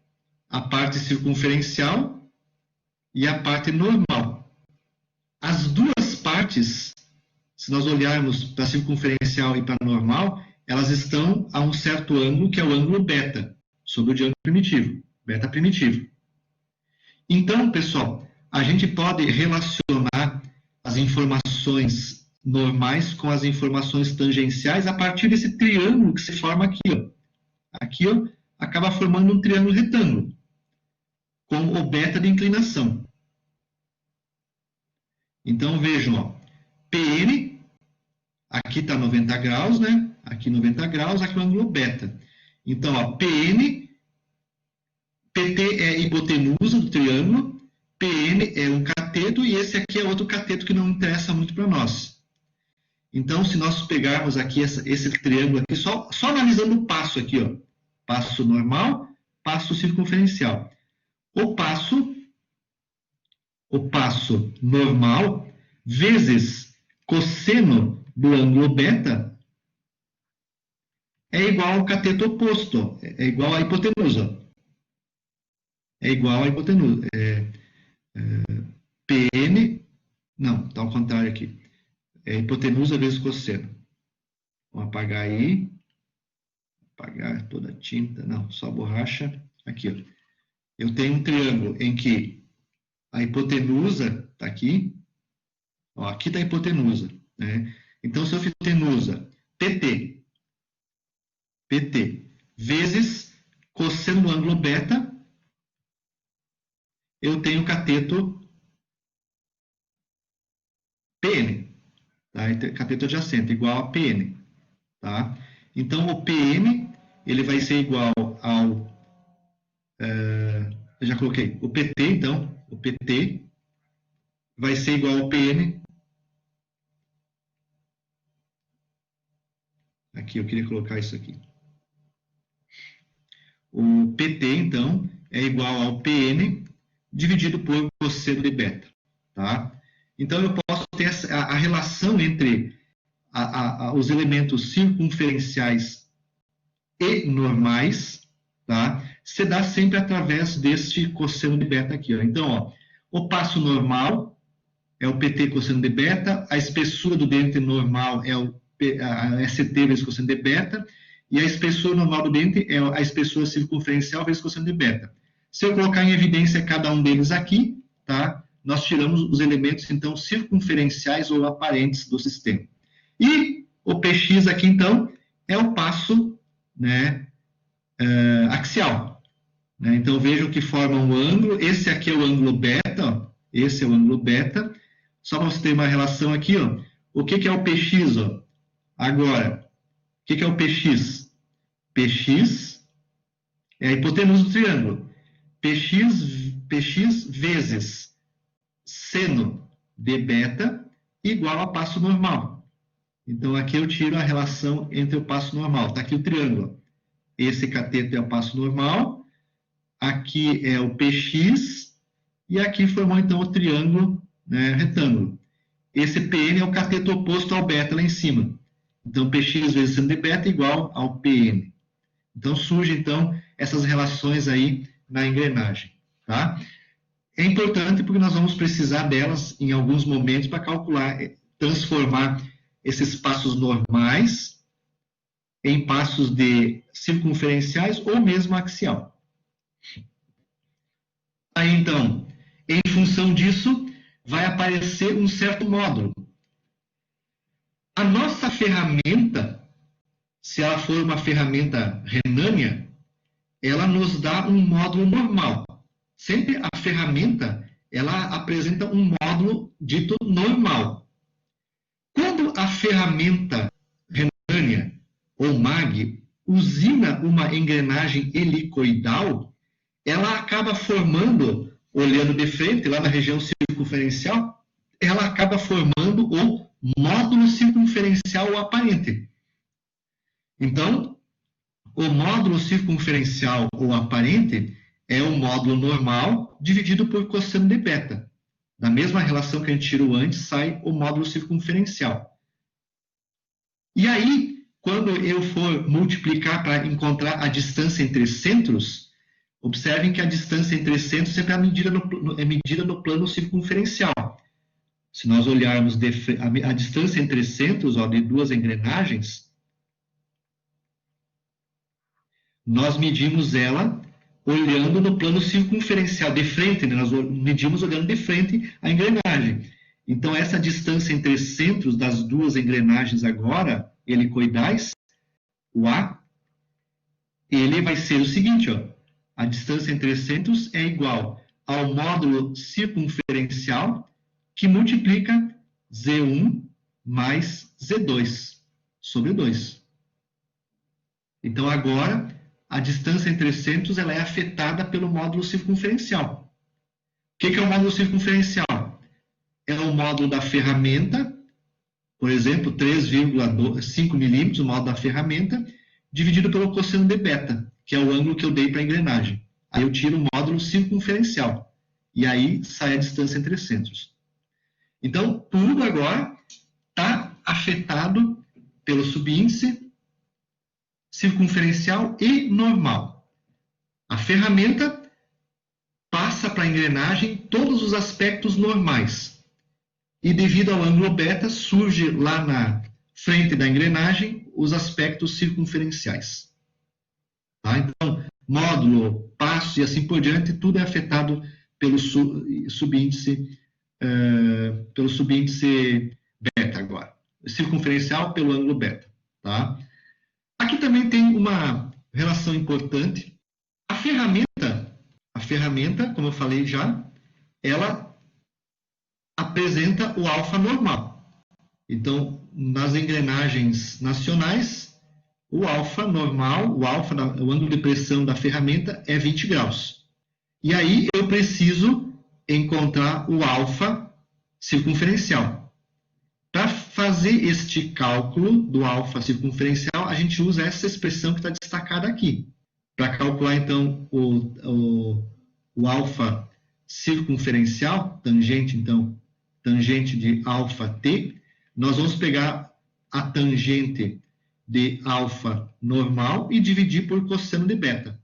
a parte circunferencial e a parte normal. As duas partes, se nós olharmos para a circunferencial e para a normal, elas estão a um certo ângulo, que é o ângulo beta, sobre o diâmetro primitivo, beta primitivo. Então, pessoal, a gente pode relacionar as informações normais com as informações tangenciais a partir desse triângulo que se forma aqui, ó. Aqui, ó, acaba formando um triângulo retângulo, com o beta de inclinação. Então, vejam, ó, PN, aqui está 90 graus, né? Aqui 90 graus, aqui o ângulo beta. Então, ó, PN, PT é a hipotenusa do triângulo, PN é um cateto e esse aqui é outro cateto que não interessa muito para nós. Então, se nós pegarmos aqui esse triângulo aqui, só analisando o passo aqui, ó, passo normal, passo circunferencial. O passo normal vezes cosseno do ângulo beta é igual ao cateto oposto, é igual à hipotenusa. É igual à hipotenusa. PN, não, está ao contrário aqui. É hipotenusa vezes cosseno. Vamos apagar aí. Apagar toda a tinta. Não, só a borracha. Aqui, ó. Eu tenho um triângulo em que a hipotenusa está aqui. Ó, aqui está a hipotenusa, né? Então, se eu fizer hipotenusa PT vezes cosseno do ângulo beta, eu tenho cateto PN. Tá? Cateto adjacente, igual a PN. Tá? Então, o PN ele vai ser igual ao... eu já coloquei. O PT, então, o PT vai ser igual ao PN. Aqui, eu queria colocar isso aqui. O PT, então, é igual ao PN dividido por cosseno de beta. Tá? Então, eu posso ter a relação entre os elementos circunferenciais e normais, tá? Se dá sempre através deste cosseno de beta aqui. Ó. Então, ó, o passo normal é o PT cosseno de beta, a espessura do dente normal é a ST vezes cosseno de beta, e a espessura normal do dente é a espessura circunferencial vezes cosseno de beta. Se eu colocar em evidência cada um deles aqui, tá? Nós tiramos os elementos, então, circunferenciais ou aparentes do sistema. E o PX aqui, então, é o passo, né, axial. Né? Então, vejam que formam um ângulo. Esse aqui é o ângulo beta. Ó. Esse é o ângulo beta. Só para você ter uma relação aqui, ó. O que é o PX? Ó? Agora, o que é o PX? PX é a hipotenusa do triângulo. PX vezes seno de beta igual a passo normal. Então, aqui eu tiro a relação entre o passo normal. Está aqui o triângulo. Esse cateto é o passo normal. Aqui é o PX. E aqui formou, então, o triângulo, né, retângulo. esse PN é o cateto oposto ao beta lá em cima. Então, Px vezes seno de beta igual ao PN. Então, surgem, então, essas relações aí na engrenagem, tá? É importante porque nós vamos precisar delas em alguns momentos para calcular, transformar esses passos normais em passos de circunferenciais ou mesmo axial. Aí, então, em função disso, vai aparecer um certo módulo. A nossa ferramenta, se ela for uma ferramenta renânia, ela nos dá um módulo normal. Sempre a ferramenta, ela apresenta um módulo dito normal. Quando a ferramenta renânia ou MAG usina uma engrenagem helicoidal, ela acaba formando, olhando de frente, lá na região circunferencial, ela acaba formando o módulo circunferencial aparente. Então, o módulo circunferencial ou aparente é o módulo normal dividido por cosseno de beta. Da mesma relação que a gente tirou antes, sai o módulo circunferencial. E aí, quando eu for multiplicar para encontrar a distância entre centros, observem que a distância entre centros sempre é medida no plano circunferencial. Se nós olharmos a distância entre centros de duas engrenagens, nós medimos ela olhando no plano circunferencial, de frente, né? Nós medimos olhando de frente a engrenagem. Então, essa distância entre centros das duas engrenagens agora, helicoidais, o A, ele vai ser o seguinte, ó, a distância entre centros é igual ao módulo circunferencial que multiplica Z1 mais Z2 sobre 2. Então, agora, a distância entre centros ela é afetada pelo módulo circunferencial. O que é o módulo circunferencial? É o módulo da ferramenta, por exemplo, 3,5 milímetros, o módulo da ferramenta, dividido pelo cosseno de beta, que é o ângulo que eu dei para a engrenagem. Aí eu tiro o módulo circunferencial. E aí sai a distância entre centros. Então, tudo agora está afetado pelo subíndice circunferencial e normal. A ferramenta passa para a engrenagem todos os aspectos normais. E devido ao ângulo beta, surge lá na frente da engrenagem os aspectos circunferenciais. Tá? Então, módulo, passo e assim por diante, tudo é afetado pelo subíndice beta agora. Circunferencial pelo ângulo beta. Tá? Aqui também tem uma relação importante. A ferramenta, como eu falei já, ela apresenta o alfa normal. Então, nas engrenagens nacionais, o alfa normal, o ângulo de pressão da ferramenta é 20 graus. E aí eu preciso encontrar o alfa circunferencial. Para fazer este cálculo do alfa circunferencial, a gente usa essa expressão que está destacada aqui. Para calcular, então, o alfa circunferencial, tangente de alfa t, nós vamos pegar a tangente de alfa normal e dividir por cosseno de beta.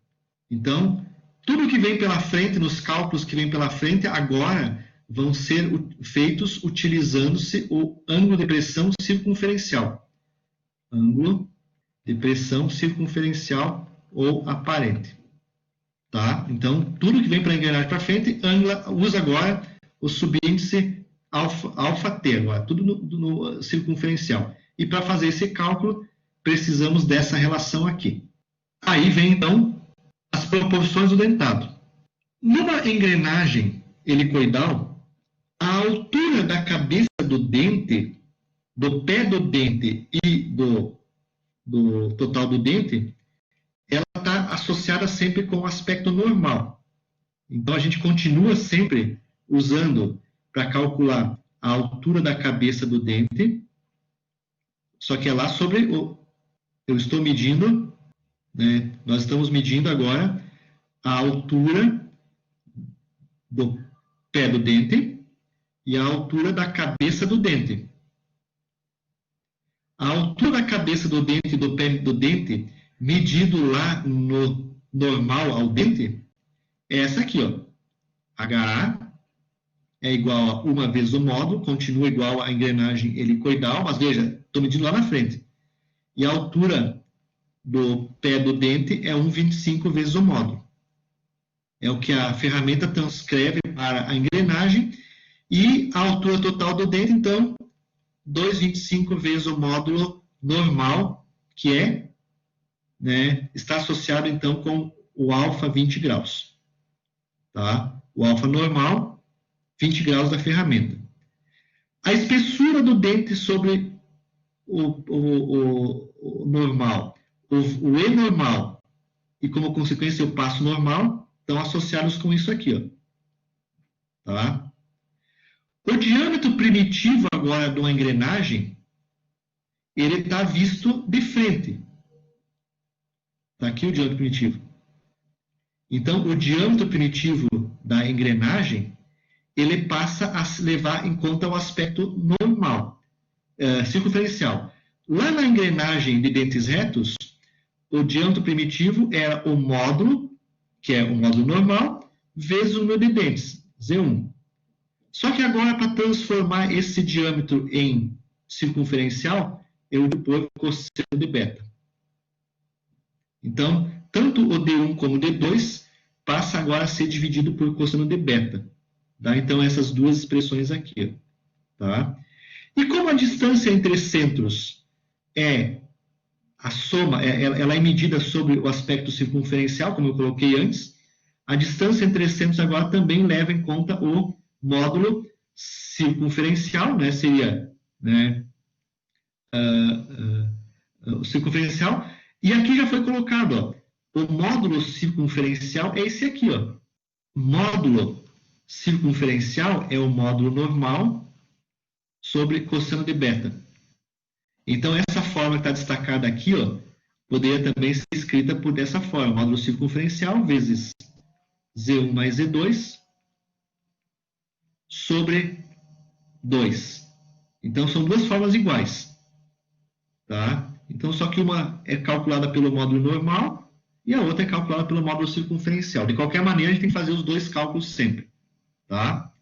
Então, tudo que vem pela frente, nos cálculos que vem pela frente, agora vão ser feitos utilizando-se o ângulo de pressão circunferencial. Ângulo de pressão circunferencial ou aparente. Tá? Então, tudo que vem para a engrenagem para frente, usa agora o subíndice alfa t, agora, tudo no circunferencial. E para fazer esse cálculo, precisamos dessa relação aqui. Aí vem, então, as proporções do dentado. Numa engrenagem helicoidal, a altura da cabeça do dente, do pé do dente e do total do dente, ela está associada sempre com o aspecto normal. Então, a gente continua sempre usando para calcular a altura da cabeça do dente, só que é lá sobre eu estou medindo, né, nós estamos medindo agora a altura do pé do dente e a altura da cabeça do dente. A altura da cabeça do dente e do pé do dente, medido lá no normal ao dente, é essa aqui, ó. HA é igual a 1 vezes o módulo, continua igual à engrenagem helicoidal, mas veja, estou medindo lá na frente. E a altura do pé do dente é 1,25 vezes o módulo. É o que a ferramenta transcreve para a engrenagem. E a altura total do dente, então, 2,25 vezes o módulo normal, que é, né, está associado, então, com o alfa 20 graus. Tá? O alfa normal, 20 graus da ferramenta. A espessura do dente sobre o normal, o E normal, e como consequência o passo normal, estão associados com isso aqui, ó. Tá? O diâmetro primitivo agora de uma engrenagem, ele está visto de frente. Está aqui o diâmetro primitivo. Então, o diâmetro primitivo da engrenagem, ele passa a levar em conta o aspecto normal, circunferencial. Lá na engrenagem de dentes retos, o diâmetro primitivo era o módulo, que é o módulo normal, vezes o número de dentes, Z1. Só que agora, para transformar esse diâmetro em circunferencial, eu vou pôr cosseno de beta. Então, tanto o D1 como o D2 passa agora a ser dividido por cosseno de beta. Tá? Então, essas duas expressões aqui. Tá? E como a distância entre centros é a soma, ela é medida sobre o aspecto circunferencial, como eu coloquei antes, a distância entre centros agora também leva em conta o módulo circunferencial, né? Seria, né, o circunferencial. E aqui já foi colocado, ó, o módulo circunferencial é esse aqui, ó. Módulo circunferencial é o módulo normal sobre cosseno de beta. Então, essa forma que está destacada aqui, ó, poderia também ser escrita por dessa forma, módulo circunferencial vezes Z1 mais Z2 sobre 2. Então, são duas formas iguais. Tá? Então, só que uma é calculada pelo módulo normal e a outra é calculada pelo módulo circunferencial. De qualquer maneira, a gente tem que fazer os dois cálculos sempre. Tá?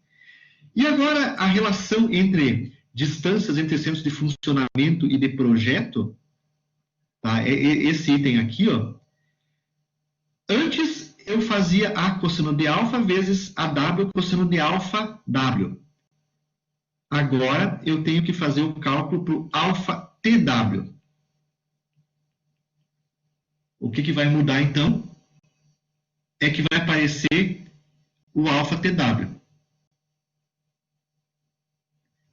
E agora, a relação entre distâncias entre centros de funcionamento e de projeto, tá? Esse item aqui, ó. Antes, eu fazia A cosseno de alfa vezes AW cosseno de alfa W. Agora, eu tenho que fazer o cálculo para o alfa TW. O que vai mudar, então, é que vai aparecer o alfa TW.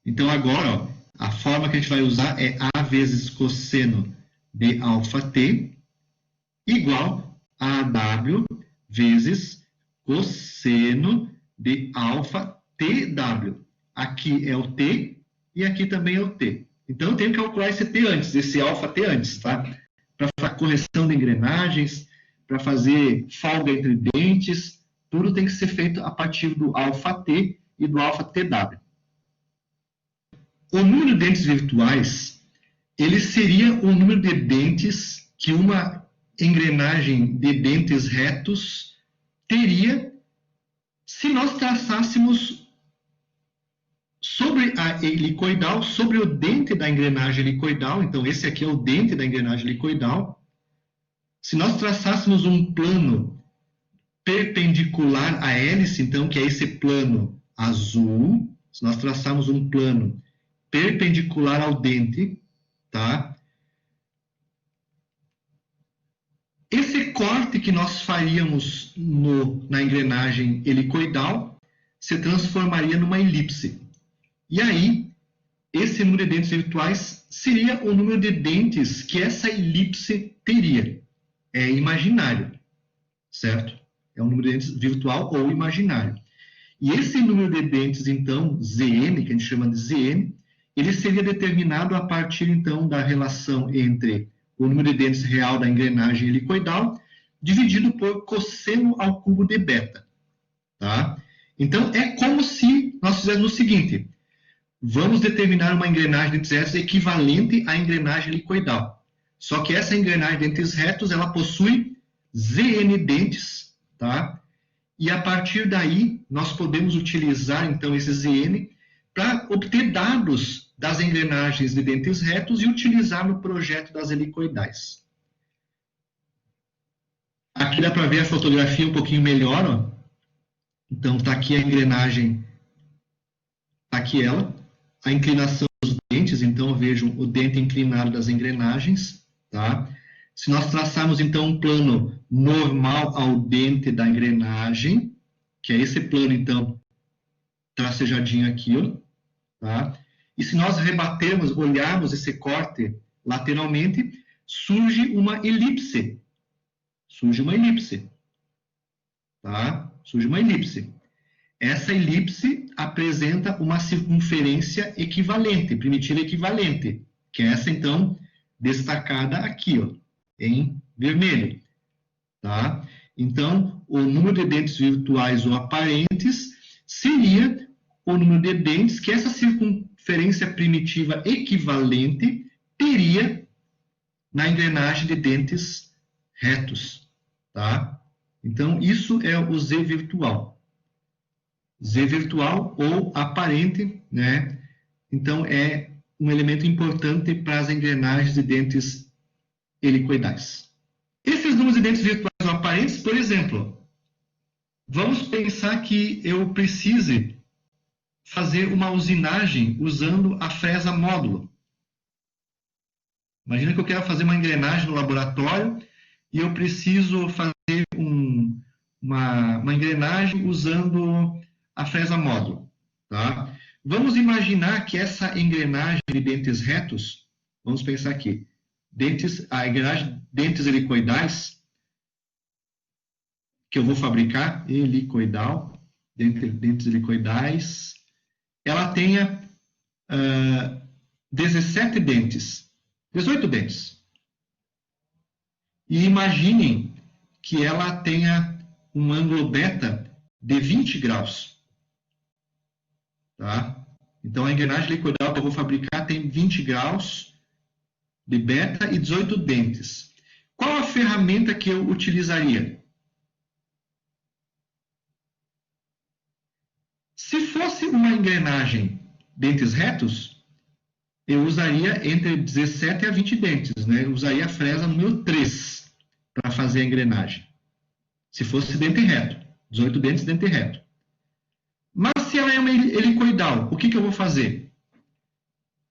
Então, agora, ó, a forma que a gente vai usar é A vezes cosseno de alfa T igual a AW vezes cosseno de alfa TW. Aqui é o T e aqui também é o T. Então, eu tenho que calcular esse T antes, esse alfa T antes, tá? Para fazer correção de engrenagens, para fazer folga entre dentes, tudo tem que ser feito a partir do alfa T e do alfa TW. O número de dentes virtuais, ele seria o número de dentes que uma engrenagem de dentes retos teria se nós traçássemos sobre a helicoidal, sobre o dente da engrenagem helicoidal. Então, esse aqui é o dente da engrenagem helicoidal. Se nós traçássemos um plano perpendicular à hélice, então, que é esse plano azul, se nós traçarmos um plano perpendicular ao dente, tá? Esse corte que nós faríamos na engrenagem helicoidal se transformaria numa elipse. E aí, esse número de dentes virtuais seria o número de dentes que essa elipse teria. É imaginário, certo? É um número de dentes virtual ou imaginário. E esse número de dentes, então, Zn, que a gente chama de Zn, ele seria determinado a partir, então, da relação entre o número de dentes real da engrenagem helicoidal dividido por cosseno ao cubo de beta. Tá? Então, é como se nós fizéssemos o seguinte: vamos determinar uma engrenagem de dentes retos equivalente à engrenagem helicoidal. Só que essa engrenagem de dentes retos, ela possui ZN dentes, tá? E a partir daí, nós podemos utilizar, então, esse ZN para obter dados das engrenagens de dentes retos e utilizar no projeto das helicoidais. Aqui dá para ver a fotografia um pouquinho melhor, ó. Então, está aqui a engrenagem, tá aqui ela, a inclinação dos dentes, então vejam o dente inclinado das engrenagens, tá? Se nós traçarmos, então, um plano normal ao dente da engrenagem, que é esse plano, então, tracejadinho aqui, ó, tá? E se nós rebatermos, olharmos esse corte lateralmente, surge uma elipse. Surge uma elipse, tá? Surge uma elipse. Essa elipse apresenta uma circunferência equivalente, primitiva equivalente, que é essa, então, destacada aqui, ó, em vermelho, tá? Então, o número de dentes virtuais ou aparentes seria o número de dentes que essa circunferência primitiva equivalente teria na engrenagem de dentes retos, tá? Então, isso é o Z virtual. Z virtual ou aparente, né? Então, é um elemento importante para as engrenagens de dentes helicoidais. Esses números de dentes virtuais ou aparentes, por exemplo, vamos pensar que eu precise fazer uma usinagem usando a fresa módulo. Imagina que eu quero fazer uma engrenagem no laboratório e eu preciso fazer uma engrenagem usando a fresa módulo, tá? Vamos imaginar que essa engrenagem de dentes retos, vamos pensar aqui, a engrenagem de dentes helicoidais, que eu vou fabricar, dentes helicoidais, ela tenha 17 dentes, 18 dentes. E imaginem que ela tenha um ângulo beta de 20 graus. Tá? Então, a engrenagem helicoidal que eu vou fabricar tem 20 graus de beta e 18 dentes. Qual a ferramenta que eu utilizaria? Se fosse uma engrenagem dentes retos, eu usaria entre 17 a 20 dentes, né? Eu usaria a fresa número 3 para fazer a engrenagem. Se fosse dente reto, 18 dentes, dente reto. Mas se ela é uma helicoidal, o que eu vou fazer?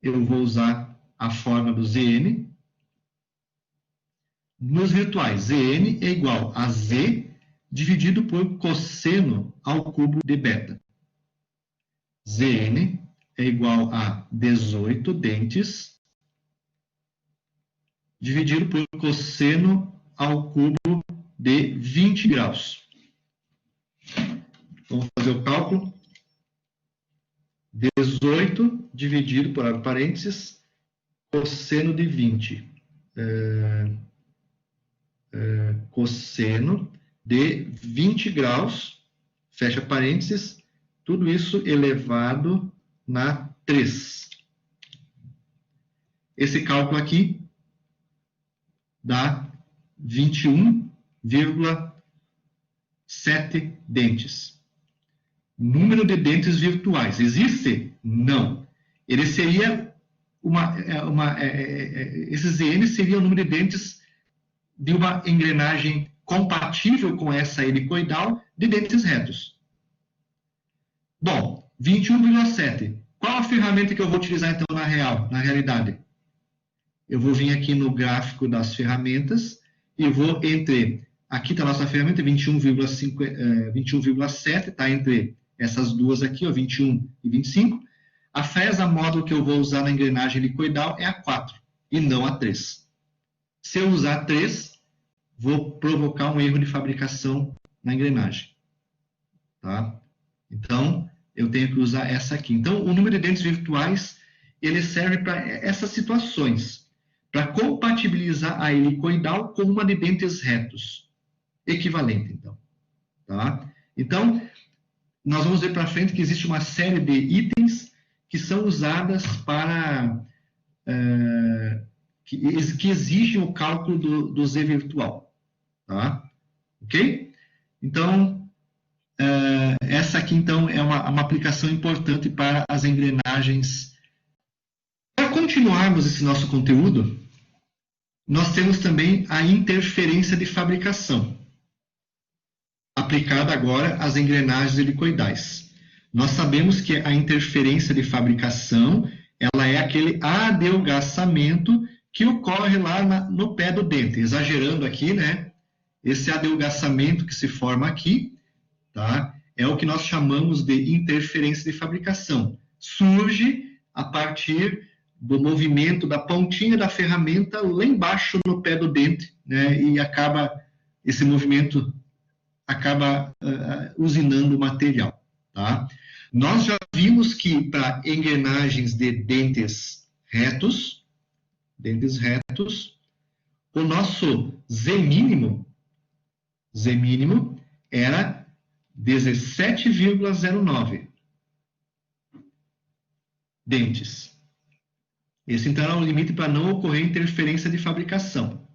Eu vou usar a forma do Zn. Nos virtuais, Zn é igual a Z dividido por cosseno ao cubo de beta. Zn é igual a 18 dentes dividido por cosseno ao cubo de 20 graus. Vamos fazer o cálculo. 18 dividido por, abre parênteses, cosseno de 20. Cosseno de 20 graus, fecha parênteses, tudo isso elevado na 3. Esse cálculo aqui dá 21,7 dentes. Número de dentes virtuais. Existe? Não. Ele seria esse Zn seria o número de dentes de uma engrenagem compatível com essa helicoidal de dentes retos. Bom, 21,7. Qual a ferramenta que eu vou utilizar, então, na realidade? Eu vou vir aqui no gráfico das ferramentas e vou aqui está a nossa ferramenta, 21,7, está entre essas duas aqui, ó, 21 e 25. A fresa módulo que eu vou usar na engrenagem helicoidal é a 4 e não a 3. Se eu usar 3, vou provocar um erro de fabricação na engrenagem. Tá? Então, eu tenho que usar essa aqui. Então, o número de dentes virtuais, ele serve para essas situações, para compatibilizar a helicoidal com uma de dentes retos. Equivalente, então. Tá? Então, nós vamos ver para frente que existe uma série de itens que são usadas para... que exigem o cálculo do Z virtual. Tá? Ok? Então, essa aqui, então, é uma aplicação importante para as engrenagens. Para continuarmos esse nosso conteúdo, nós temos também a interferência de fabricação, aplicada agora às engrenagens helicoidais. Nós sabemos que a interferência de fabricação, ela é aquele adelgaçamento que ocorre lá no pé do dente. Exagerando aqui, né? Esse adelgaçamento que se forma aqui, tá? É o que nós chamamos de interferência de fabricação. Surge a partir do movimento da pontinha da ferramenta lá embaixo no pé do dente, né? E esse movimento acaba usinando o material, tá? Nós já vimos que para engrenagens de dentes retos, o nosso Z mínimo era 17,09 dentes. Esse, então, era o limite para não ocorrer interferência de fabricação.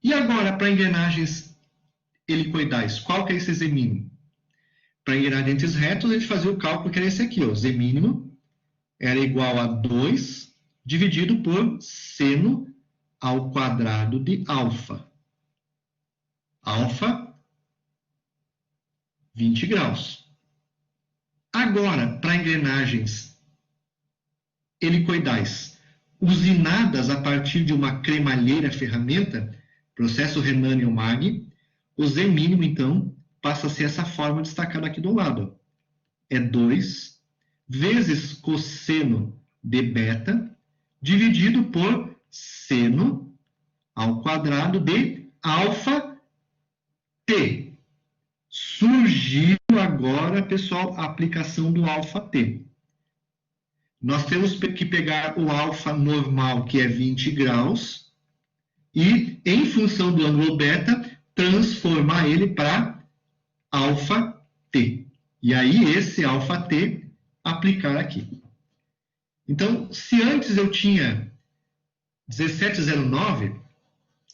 E agora, para engrenagens helicoidais, qual que é esse Z mínimo? Para engrenar dentes retos, a gente fazia o cálculo que era esse aqui, ó, Z mínimo era igual a 2 dividido por seno ao quadrado de alfa. Alfa, 20 graus. Agora, para engrenagens helicoidais, usinadas a partir de uma cremalheira ferramenta, processo Renanian-Maggi, o Z mínimo, então, passa a ser essa forma destacada aqui do lado. É 2 vezes cosseno de beta dividido por seno ao quadrado de alfa t. Surgiu agora, pessoal, a aplicação do alfa t. Nós temos que pegar o alfa normal, que é 20 graus, e, em função do ângulo beta, transformar ele para alfa t. E aí, esse alfa t, aplicar aqui. Então, se antes eu tinha 17,09,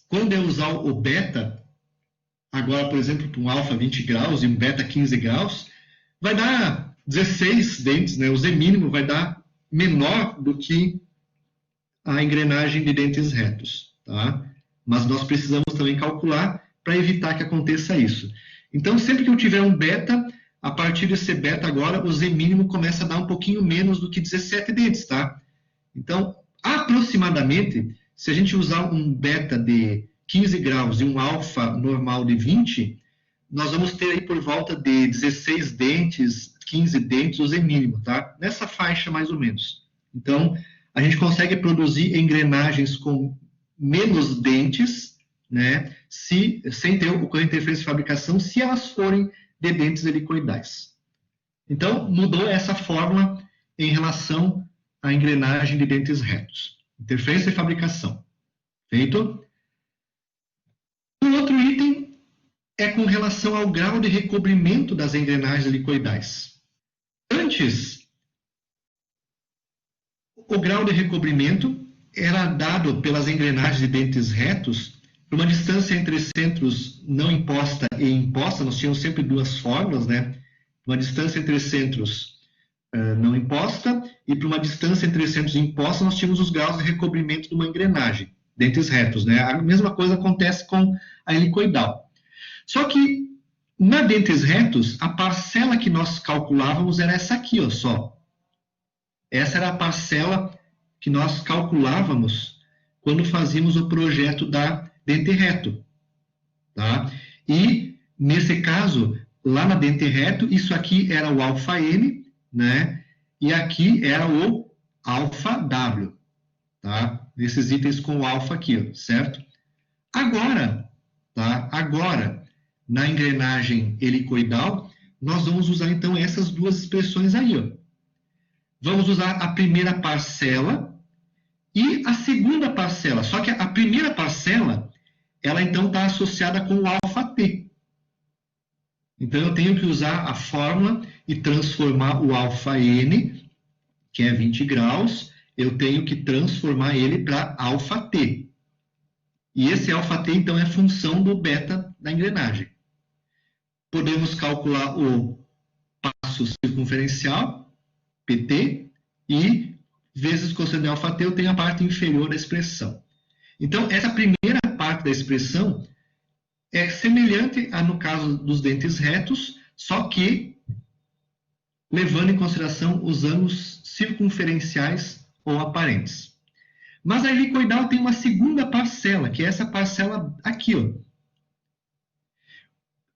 quando eu usar o beta, agora, por exemplo, para um alfa 20 graus e um beta 15 graus, vai dar 16 dentes, né? O Z mínimo vai dar menor do que a engrenagem de dentes retos, tá? Mas nós precisamos também calcular para evitar que aconteça isso. Então, sempre que eu tiver um beta, a partir desse beta agora, o Z mínimo começa a dar um pouquinho menos do que 17 dentes, tá? Então, aproximadamente, se a gente usar um beta de 15 graus e um alfa normal de 20, nós vamos ter aí por volta de 16 dentes, 15 dentes, o Z mínimo, tá? Nessa faixa, mais ou menos. Então, a gente consegue produzir engrenagens com menos dentes, né? Sem ter ocorrer interferência de fabricação, se elas forem de dentes helicoidais. Então, mudou essa fórmula em relação à engrenagem de dentes retos. Interferência de fabricação. Feito? O outro item é com relação ao grau de recobrimento das engrenagens helicoidais. Antes, o grau de recobrimento era dado pelas engrenagens de dentes retos por uma distância entre centros não imposta e imposta. Nós tínhamos sempre duas fórmulas, né? Uma distância entre centros não imposta e para uma distância entre centros imposta nós tínhamos os graus de recobrimento de uma engrenagem, dentes retos, né? A mesma coisa acontece com a helicoidal. Só que na dentes retos, a parcela que nós calculávamos era essa aqui, ó, só. Essa era a parcela que nós calculávamos quando fazíamos o projeto da dente reto, tá? E, nesse caso, lá na dente reto, isso aqui era o alfa N, né? E aqui era o alfa W, tá? Nesses itens com o alfa aqui, ó, certo? Agora, tá? Agora, na engrenagem helicoidal, nós vamos usar, então, essas duas expressões aí, ó. Vamos usar a primeira parcela e a segunda parcela. Só que a primeira parcela, ela, então, está associada com o alfa T. Então, eu tenho que usar a fórmula e transformar o αn, que é 20 graus, eu tenho que transformar ele para αt. E esse αt, então, é função do beta da engrenagem. Podemos calcular o passo circunferencial, PT, e vezes cosseno de αt, eu tenho a parte inferior da expressão. Então, essa primeira parte da expressão é semelhante a no caso dos dentes retos, só que levando em consideração os ângulos circunferenciais ou aparentes. Mas a helicoidal tem uma segunda parcela, que é essa parcela aqui, ó.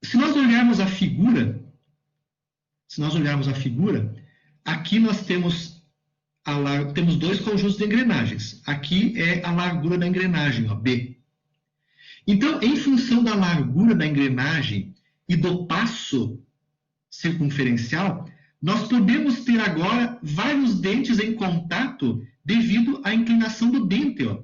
Se nós olharmos a figura, aqui nós temos dois conjuntos de engrenagens. Aqui é a largura da engrenagem, ó, B. Então, em função da largura da engrenagem e do passo circunferencial, nós podemos ter agora vários dentes em contato devido à inclinação do dente, ó.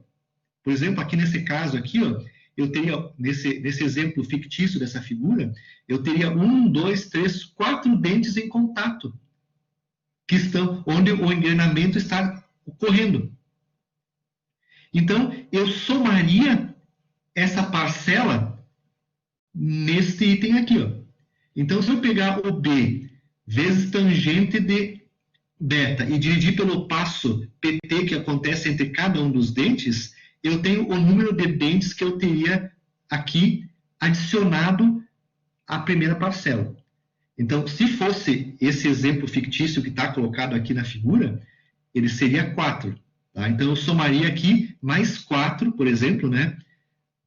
Por exemplo, aqui nesse caso aqui, ó, eu teria, nesse exemplo fictício dessa figura, eu teria 1, 2, 3, 4 dentes em contato, que estão onde o engrenamento está ocorrendo. Então, eu somaria essa parcela neste item aqui, ó. Então, se eu pegar o B vezes tangente de beta e dividir pelo passo PT que acontece entre cada um dos dentes, eu tenho o número de dentes que eu teria aqui adicionado à primeira parcela. Então, se fosse esse exemplo fictício que está colocado aqui na figura, ele seria 4. Tá? Então, eu somaria aqui mais 4, por exemplo, né,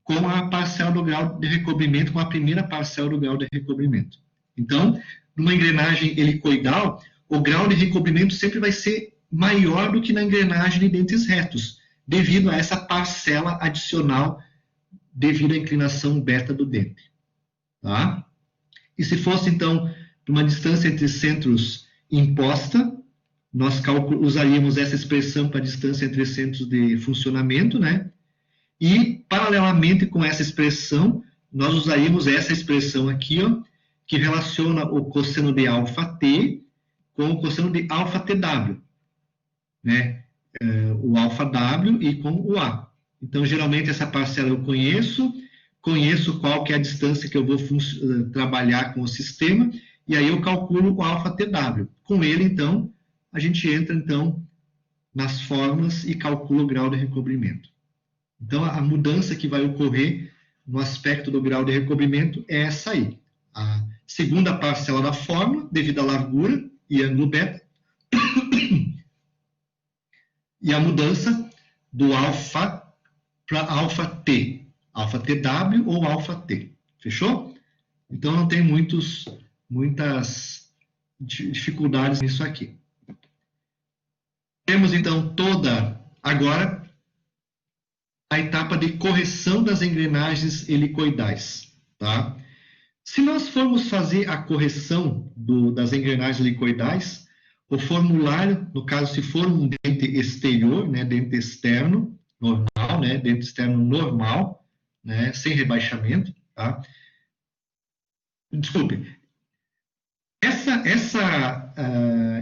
com a parcela do grau de recobrimento, com a primeira parcela do grau de recobrimento. Então, numa engrenagem helicoidal, o grau de recobrimento sempre vai ser maior do que na engrenagem de dentes retos, devido a essa parcela adicional devido à inclinação beta do dente. Tá? E se fosse, então, uma distância entre centros imposta, nós usaríamos essa expressão para a distância entre centros de funcionamento, né? E, paralelamente com essa expressão, nós usaríamos essa expressão aqui, ó, que relaciona o cosseno de αt com o cosseno de αtw, né? O αw e com o A. Então, geralmente, essa parcela eu conheço qual que é a distância que eu vou trabalhar com o sistema, e aí eu calculo o αtw. Com ele, então, a gente entra, então, nas fórmulas e calcula o grau de recobrimento. Então, a mudança que vai ocorrer no aspecto do grau de recobrimento é essa aí. A segunda parcela da fórmula, devido à largura e ângulo beta, e a mudança do alfa para αt, αtw ou αt. Fechou? Então, não tem muitas dificuldades nisso aqui. Temos, então, agora, a etapa de correção das engrenagens helicoidais. Tá? Se nós formos fazer a correção das engrenagens helicoidais, o formulário, no caso, se for um dente exterior, né, dente externo, normal, né, dente externo normal, né, sem rebaixamento, tá? Desculpe.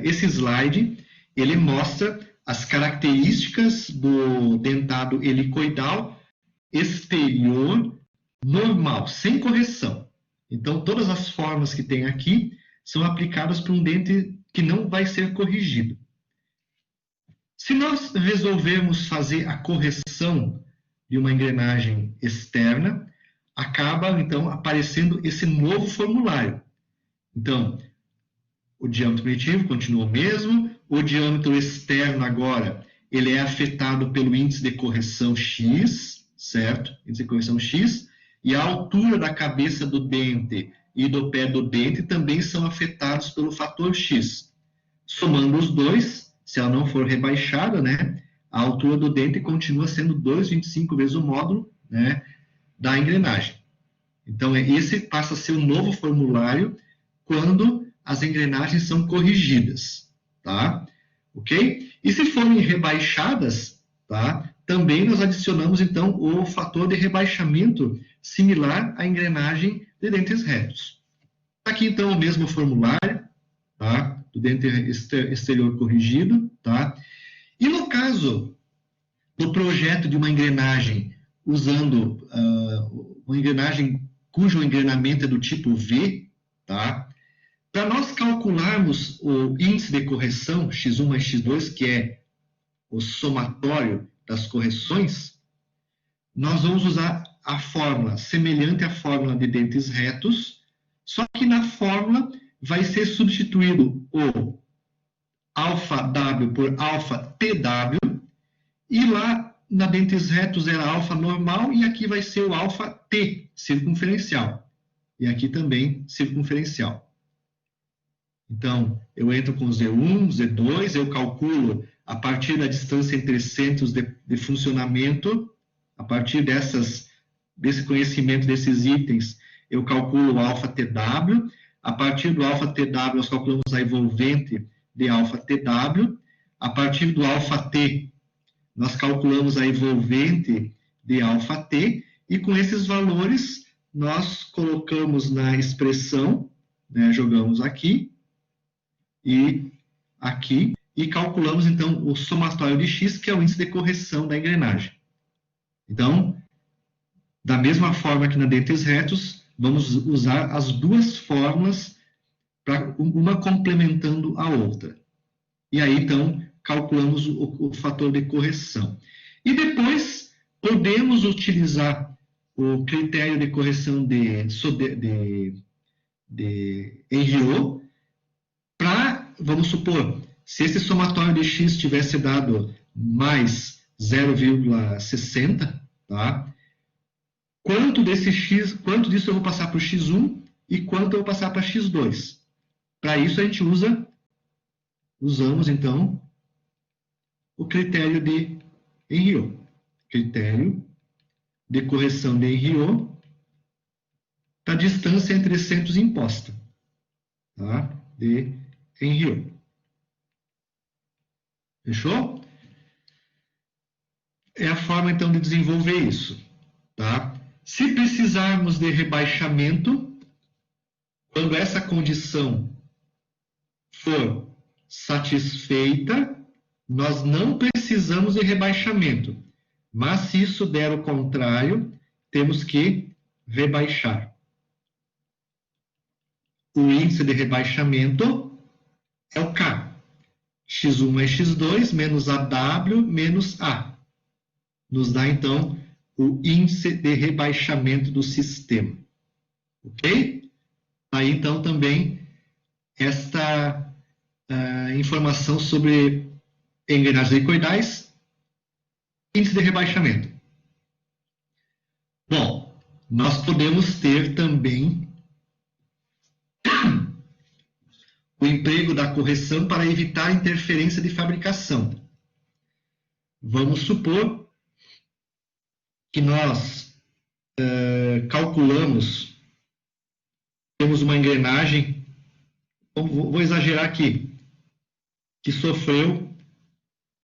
Esse slide, ele mostra as características do dentado helicoidal exterior normal, sem correção. Então, todas as formas que tem aqui são aplicadas para um dente que não vai ser corrigido. Se nós resolvermos fazer a correção de uma engrenagem externa, acaba, então, aparecendo esse novo formulário. Então, o diâmetro primitivo continua o mesmo, o diâmetro externo agora, ele é afetado pelo índice de correção X, certo? Índice de correção X, e a altura da cabeça do dente e do pé do dente também são afetados pelo fator X. Somando os dois, se ela não for rebaixada, né, a altura do dente continua sendo 2,25 vezes o módulo, né, da engrenagem. Então, esse passa a ser o novo formulário quando as engrenagens são corrigidas, tá? Ok? E se forem rebaixadas, tá? Também nós adicionamos, então, o fator de rebaixamento similar à engrenagem de dentes retos. Aqui, então, o mesmo formulário, tá? Do dente exterior corrigido, tá? E no caso do projeto de uma engrenagem usando uma engrenagem cujo engrenamento é do tipo V, tá? Para nós calcularmos o índice de correção, x1 mais x2, que é o somatório das correções, nós vamos usar a fórmula semelhante à fórmula de dentes retos, só que na fórmula vai ser substituído o ɑW por ɑTW, e lá na dentes retos era alfa normal, e aqui vai ser o ɑT, circunferencial. E aqui também circunferencial. Então, eu entro com Z1, Z2, eu calculo a partir da distância entre centros de funcionamento, a partir desse conhecimento desses itens, eu calculo o ɑTW, a partir do ɑTW nós calculamos a envolvente de ɑTW, a partir do ɑT nós calculamos a envolvente de ɑT, e com esses valores nós colocamos na expressão, né, jogamos aqui, e aqui, e calculamos, então, o somatório de x, que é o índice de correção da engrenagem. Então, da mesma forma que na dentes retos, vamos usar as duas fórmulas, uma complementando a outra. E aí, então, calculamos o fator de correção. E depois, podemos utilizar o critério de correção de Henriot para, vamos supor, se esse somatório de x tivesse dado mais 0,60, tá? Quanto disso eu vou passar para o x1 e quanto eu vou passar para x2? Para isso a gente usamos então o critério de Henriot. Critério de correção de Henriot da distância entre centros imposta, tá? De Henriot. Fechou? É a forma então de desenvolver isso, tá? Se precisarmos de rebaixamento, quando essa condição for satisfeita, nós não precisamos de rebaixamento. Mas se isso der o contrário, temos que rebaixar. O índice de rebaixamento é o K. x1 mais x2 menos AW menos A. Nos dá, então, o índice de rebaixamento do sistema. Ok? Aí, então, também esta informação sobre engrenagens helicoidais, índice de rebaixamento. Bom, nós podemos ter também o emprego da correção para evitar interferência de fabricação. Vamos supor que nós calculamos, temos uma engrenagem, vou exagerar aqui, que sofreu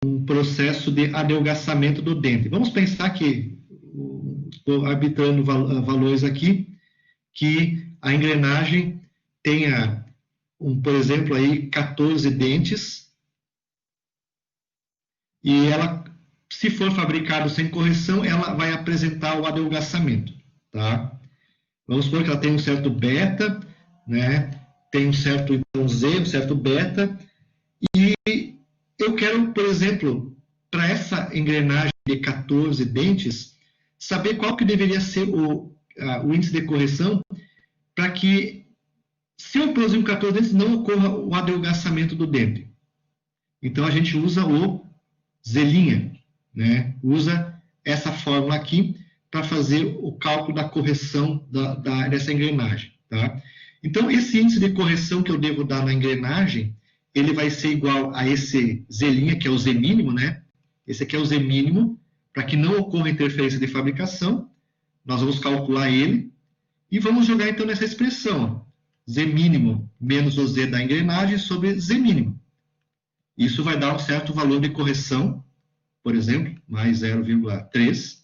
um processo de adelgaçamento do dente. Vamos pensar que, estou arbitrando valores aqui, que a engrenagem tenha, por exemplo, aí 14 dentes, e ela, se for fabricado sem correção, ela vai apresentar o adelgaçamento, tá? Vamos supor que ela tem um certo beta, né? Tem um certo então, Z, um certo beta, e eu quero, por exemplo, para essa engrenagem de 14 dentes, saber qual que deveria ser o índice de correção para que, se eu produzir 14 dentes, não ocorra o adelgaçamento do dente. Então, a gente usa o Z', né? Usa essa fórmula aqui para fazer o cálculo da correção dessa engrenagem, tá? Então, esse índice de correção que eu devo dar na engrenagem, ele vai ser igual a esse Z', que é o Z mínimo, né? Esse aqui é o Z mínimo, para que não ocorra interferência de fabricação. Nós vamos calcular ele e vamos jogar então nessa expressão, ó. Z mínimo menos o Z da engrenagem sobre Z mínimo. Isso vai dar um certo valor de correção, por exemplo, mais 0,3,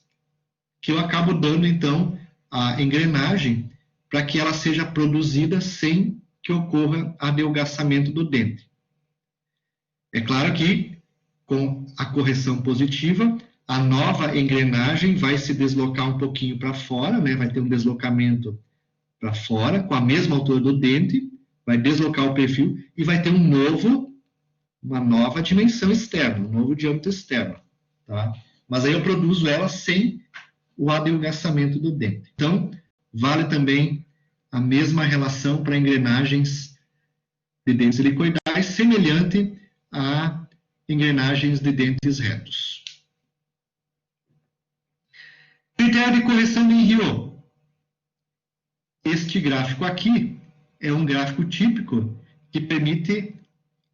que eu acabo dando então a engrenagem para que ela seja produzida sem que ocorra adelgaçamento do dente. É claro que, com a correção positiva, a nova engrenagem vai se deslocar um pouquinho para fora, né? Vai ter um deslocamento para fora, com a mesma altura do dente, vai deslocar o perfil e vai ter uma nova dimensão externa, um novo diâmetro externo. Tá? Mas aí eu produzo ela sem o adelgaçamento do dente. Então, vale também a mesma relação para engrenagens de dentes helicoidais, semelhante a engrenagens de dentes retos. Critério de correção de Henriot. Este gráfico aqui é um gráfico típico que permite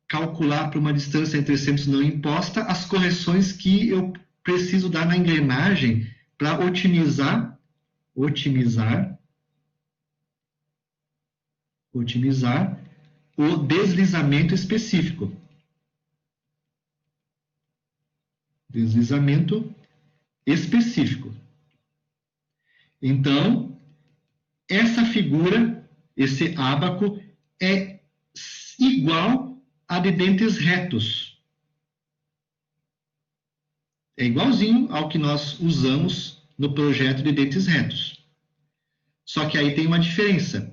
calcular para uma distância entre centros não imposta as correções que eu preciso dar na engrenagem para otimizar o deslizamento específico. Deslizamento específico. Então, essa figura, esse ábaco, é igual a de dentes retos. É igualzinho ao que nós usamos no projeto de dentes retos. Só que aí tem uma diferença.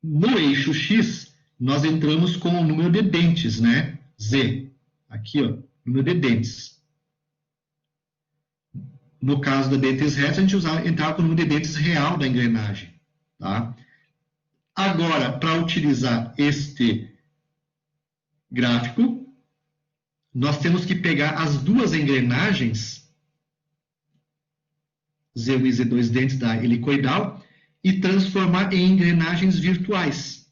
No eixo X, nós entramos com o número de dentes, né? Z. Aqui, ó, número de dentes. No caso da dentes retos, a gente entrava com o número de dentes real da engrenagem. Tá? Agora, para utilizar este gráfico, nós temos que pegar as duas engrenagens, Z1 e Z2 dentes da helicoidal, e transformar em engrenagens virtuais.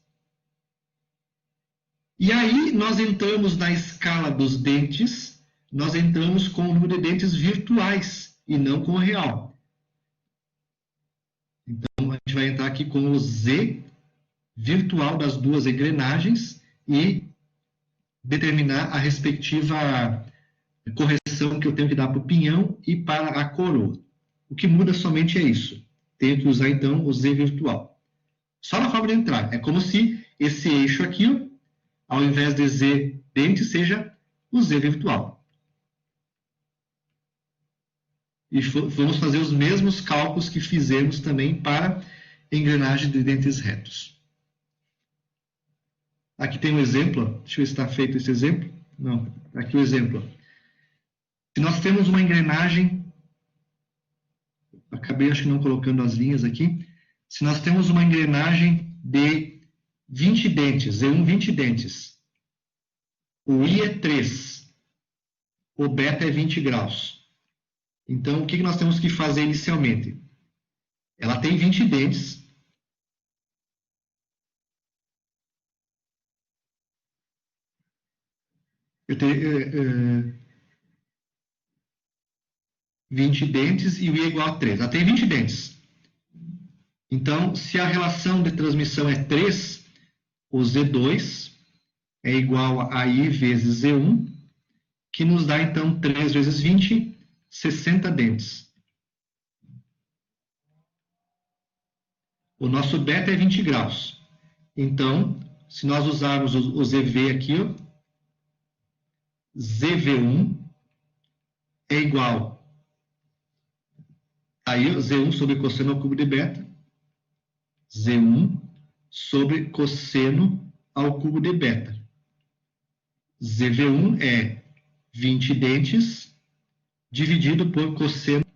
E aí, nós entramos na escala dos dentes, nós entramos com o número de dentes virtuais, e não com o real. Então, a gente vai entrar aqui com o Z virtual das duas engrenagens e determinar a respectiva correção que eu tenho que dar para o pinhão e para a coroa. O que muda somente é isso. Tenho que usar, então, o Z virtual. Só na forma de entrar. É como se esse eixo aqui, ó, ao invés de Z dente, seja o Z virtual. E vamos fazer os mesmos cálculos que fizemos também para engrenagem de dentes retos. Aqui tem um exemplo. Deixa eu ver se está feito esse exemplo. Não, aqui o exemplo. Se nós temos uma engrenagem, acabei acho que não colocando as linhas aqui. Se nós temos uma engrenagem de 20 dentes, Z1 20 dentes, o I é 3, o beta é 20 graus. Então, o que nós temos que fazer inicialmente? Ela tem 20 dentes. Eu tenho 20 dentes e o I é igual a 3. Ela tem 20 dentes. Então, se a relação de transmissão é 3, o Z2 é igual a I vezes Z1, que nos dá, então, 3 vezes 20, 60 dentes. O nosso beta é 20 graus. Então, se nós usarmos o ZV aqui, ó, ZV1 é igual a Z1 sobre cosseno ao cubo de beta, Z1 sobre cosseno ao cubo de beta. ZV1 é 20 dentes dividido por cosseno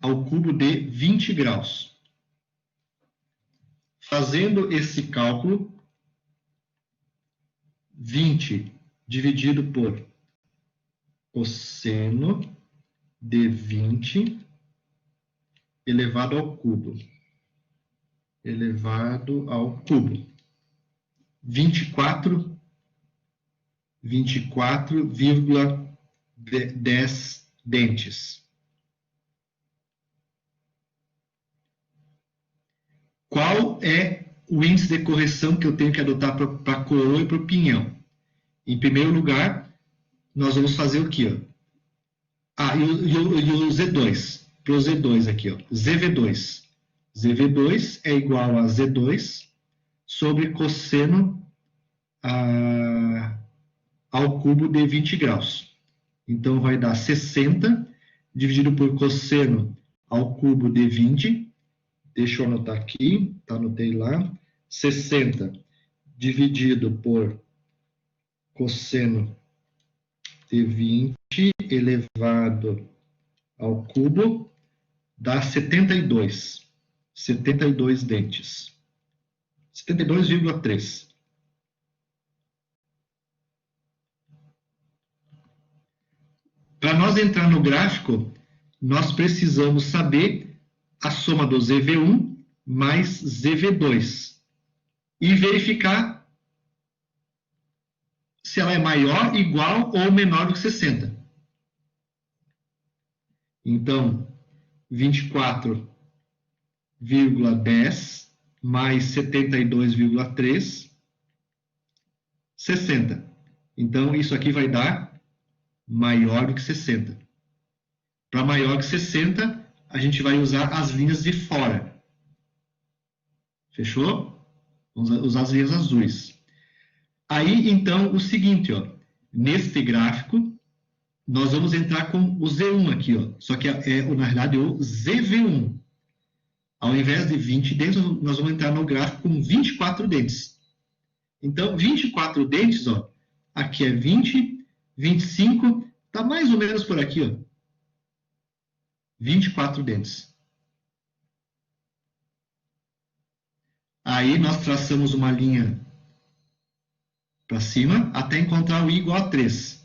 ao cubo de 20 graus. Fazendo esse cálculo, 20 dividido por cosseno de 20 elevado ao cubo. Elevado ao cubo. 24,10 dentes. Qual é o índice de correção que eu tenho que adotar para a coroa e para o pinhão? Em primeiro lugar, nós vamos fazer o quê? E o Z2. Para o Z2 aqui, ó, ZV2. ZV2 é igual a Z2 sobre cosseno ao cubo de 20 graus. Então, vai dar 60 dividido por cosseno ao cubo de 20. Deixa eu anotar aqui, tá, anotei lá. 60 dividido por cosseno de 20 elevado ao cubo dá 72. 72 dentes. 72,3. Para nós entrar no gráfico, nós precisamos saber a soma do ZV1 mais ZV2 e verificar se ela é maior, igual ou menor do que 60. Então, 24,10 mais 72,3, 60. Então, isso aqui vai dar maior do que 60. Para maior que 60, a gente vai usar as linhas de fora. Fechou? Vamos usar as linhas azuis. Aí, então, o seguinte, ó, neste gráfico, nós vamos entrar com o Z1 aqui, ó, só que na realidade, o ZV1. Ao invés de 20 dentes, nós vamos entrar no gráfico com 24 dentes. Então, 24 dentes, ó, aqui é 20, 25, está mais ou menos por aqui, ó. 24 dentes. Aí, nós traçamos uma linha para cima, até encontrar o I igual a 3.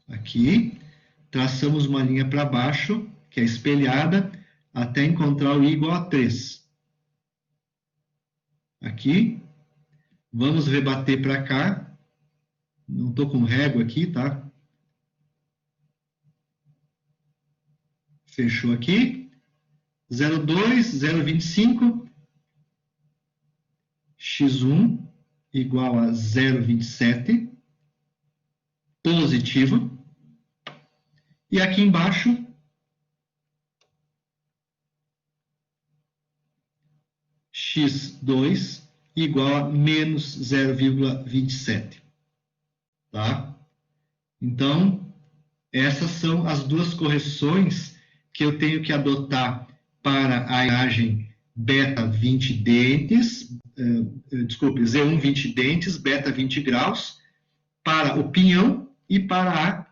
Aqui, traçamos uma linha para baixo, que é espelhada, até encontrar o I igual a 3. Aqui, vamos rebater para cá. Não estou com régua aqui, tá? Fechou aqui. 0,2, 0,25. X1 igual a 0,27. Positivo. E aqui embaixo, x2 igual a menos 0,27. Tá? Então, essas são as duas correções que eu tenho que adotar para a imagem beta 20 dentes, Z1 20 dentes, beta 20 graus, para o pinhão e para a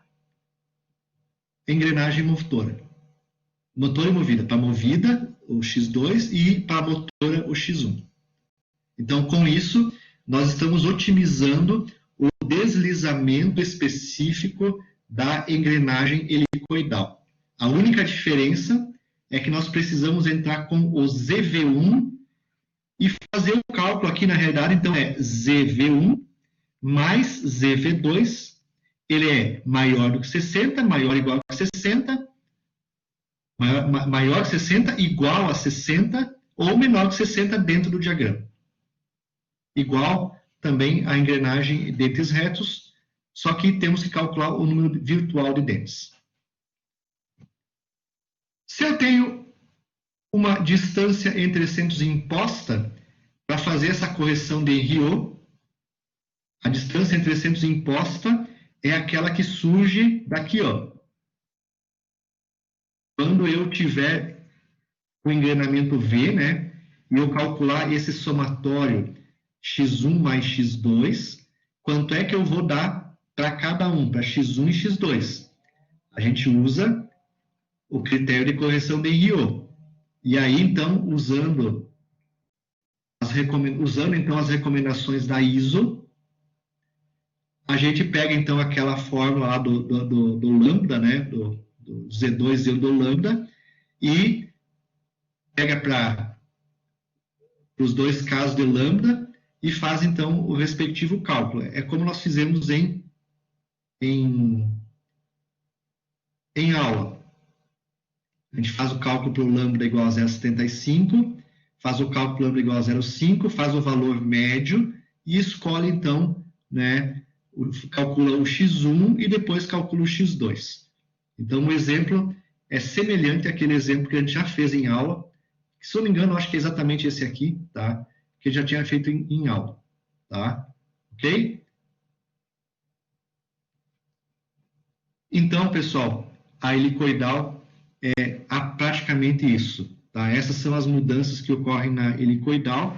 engrenagem motora. Motora e movida. Para movida, o X2, e para motora, o X1. Então, com isso, nós estamos otimizando o deslizamento específico da engrenagem helicoidal. A única diferença é que nós precisamos entrar com o ZV1 e fazer o cálculo aqui, na realidade, então é ZV1 mais ZV2. Ele é maior do que 60, maior ou igual a 60, maior que 60, igual a 60, ou menor que 60 dentro do diagrama. Igual também a engrenagem dentes retos, só que temos que calcular o número virtual de dentes. Se eu tenho uma distância entre centros imposta, para fazer essa correção de Henriot, a distância entre centros imposta é aquela que surge daqui, ó. Quando eu tiver o engrenamento V, né, e eu calcular esse somatório x1 mais x2, quanto é que eu vou dar para cada um, para x1 e x2? A gente usa o critério de correção de Henriot. E aí, então, usando então as recomendações da ISO, a gente pega, então, aquela fórmula lá do lambda, né, do Z2 e do lambda, e pega para os dois casos de lambda e faz, então, o respectivo cálculo. É como nós fizemos em aula. A gente faz o cálculo para o lambda igual a 0,75, faz o cálculo para o lambda igual a 0,5, faz o valor médio e escolhe, então, né, calcula o x1 e depois calcula o x2. Então, um exemplo é semelhante àquele exemplo que a gente já fez em aula. Se eu não me engano, acho que é exatamente esse aqui, tá? Que já tinha feito em aula, tá? Ok? Então, pessoal, a helicoidal é praticamente isso, tá? Essas são as mudanças que ocorrem na helicoidal.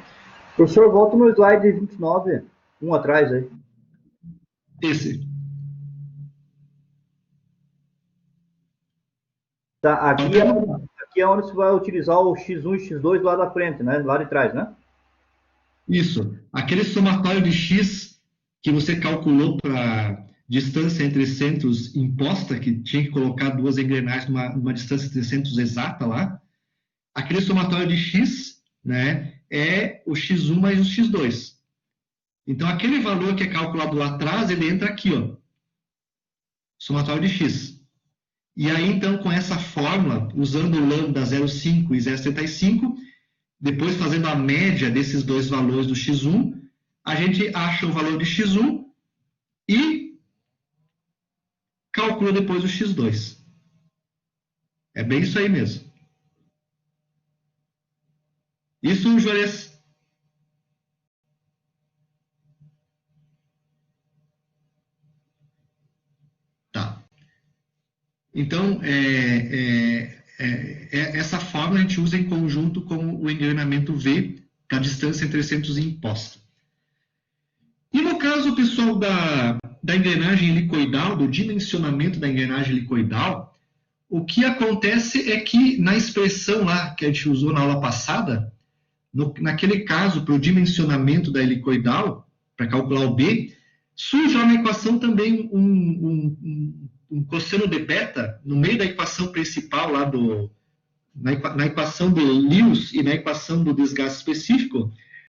Professor, volta no slide 29, um atrás aí. Esse. Tá, aqui é onde você vai utilizar o X1 e X2 lá da frente, né? Lá de trás, né? Isso. Aquele somatório de X que você calculou para distância entre centros imposta, que tinha que colocar duas engrenagens numa distância entre centros exata lá, aquele somatório de X, né, é o X1 mais o X2. Então, aquele valor que é calculado lá atrás, ele entra aqui, ó, somatório de X. E aí, então, com essa fórmula, usando o lambda 0,5 e 0,75, depois fazendo a média desses dois valores do X1, a gente acha o valor de X1 e calcula depois o X2. É bem isso aí mesmo. Isso, Juarez? Tá. Então, essa fórmula a gente usa em conjunto com o engrenamento V, para a distância entre centros imposta. E no caso, pessoal, da engrenagem helicoidal, do dimensionamento da engrenagem helicoidal, o que acontece é que na expressão lá que a gente usou na aula passada, naquele caso, para o dimensionamento da helicoidal, para calcular o B, surge na equação também um cosseno de beta no meio da equação principal lá na equação do Lewis e na equação do desgaste específico,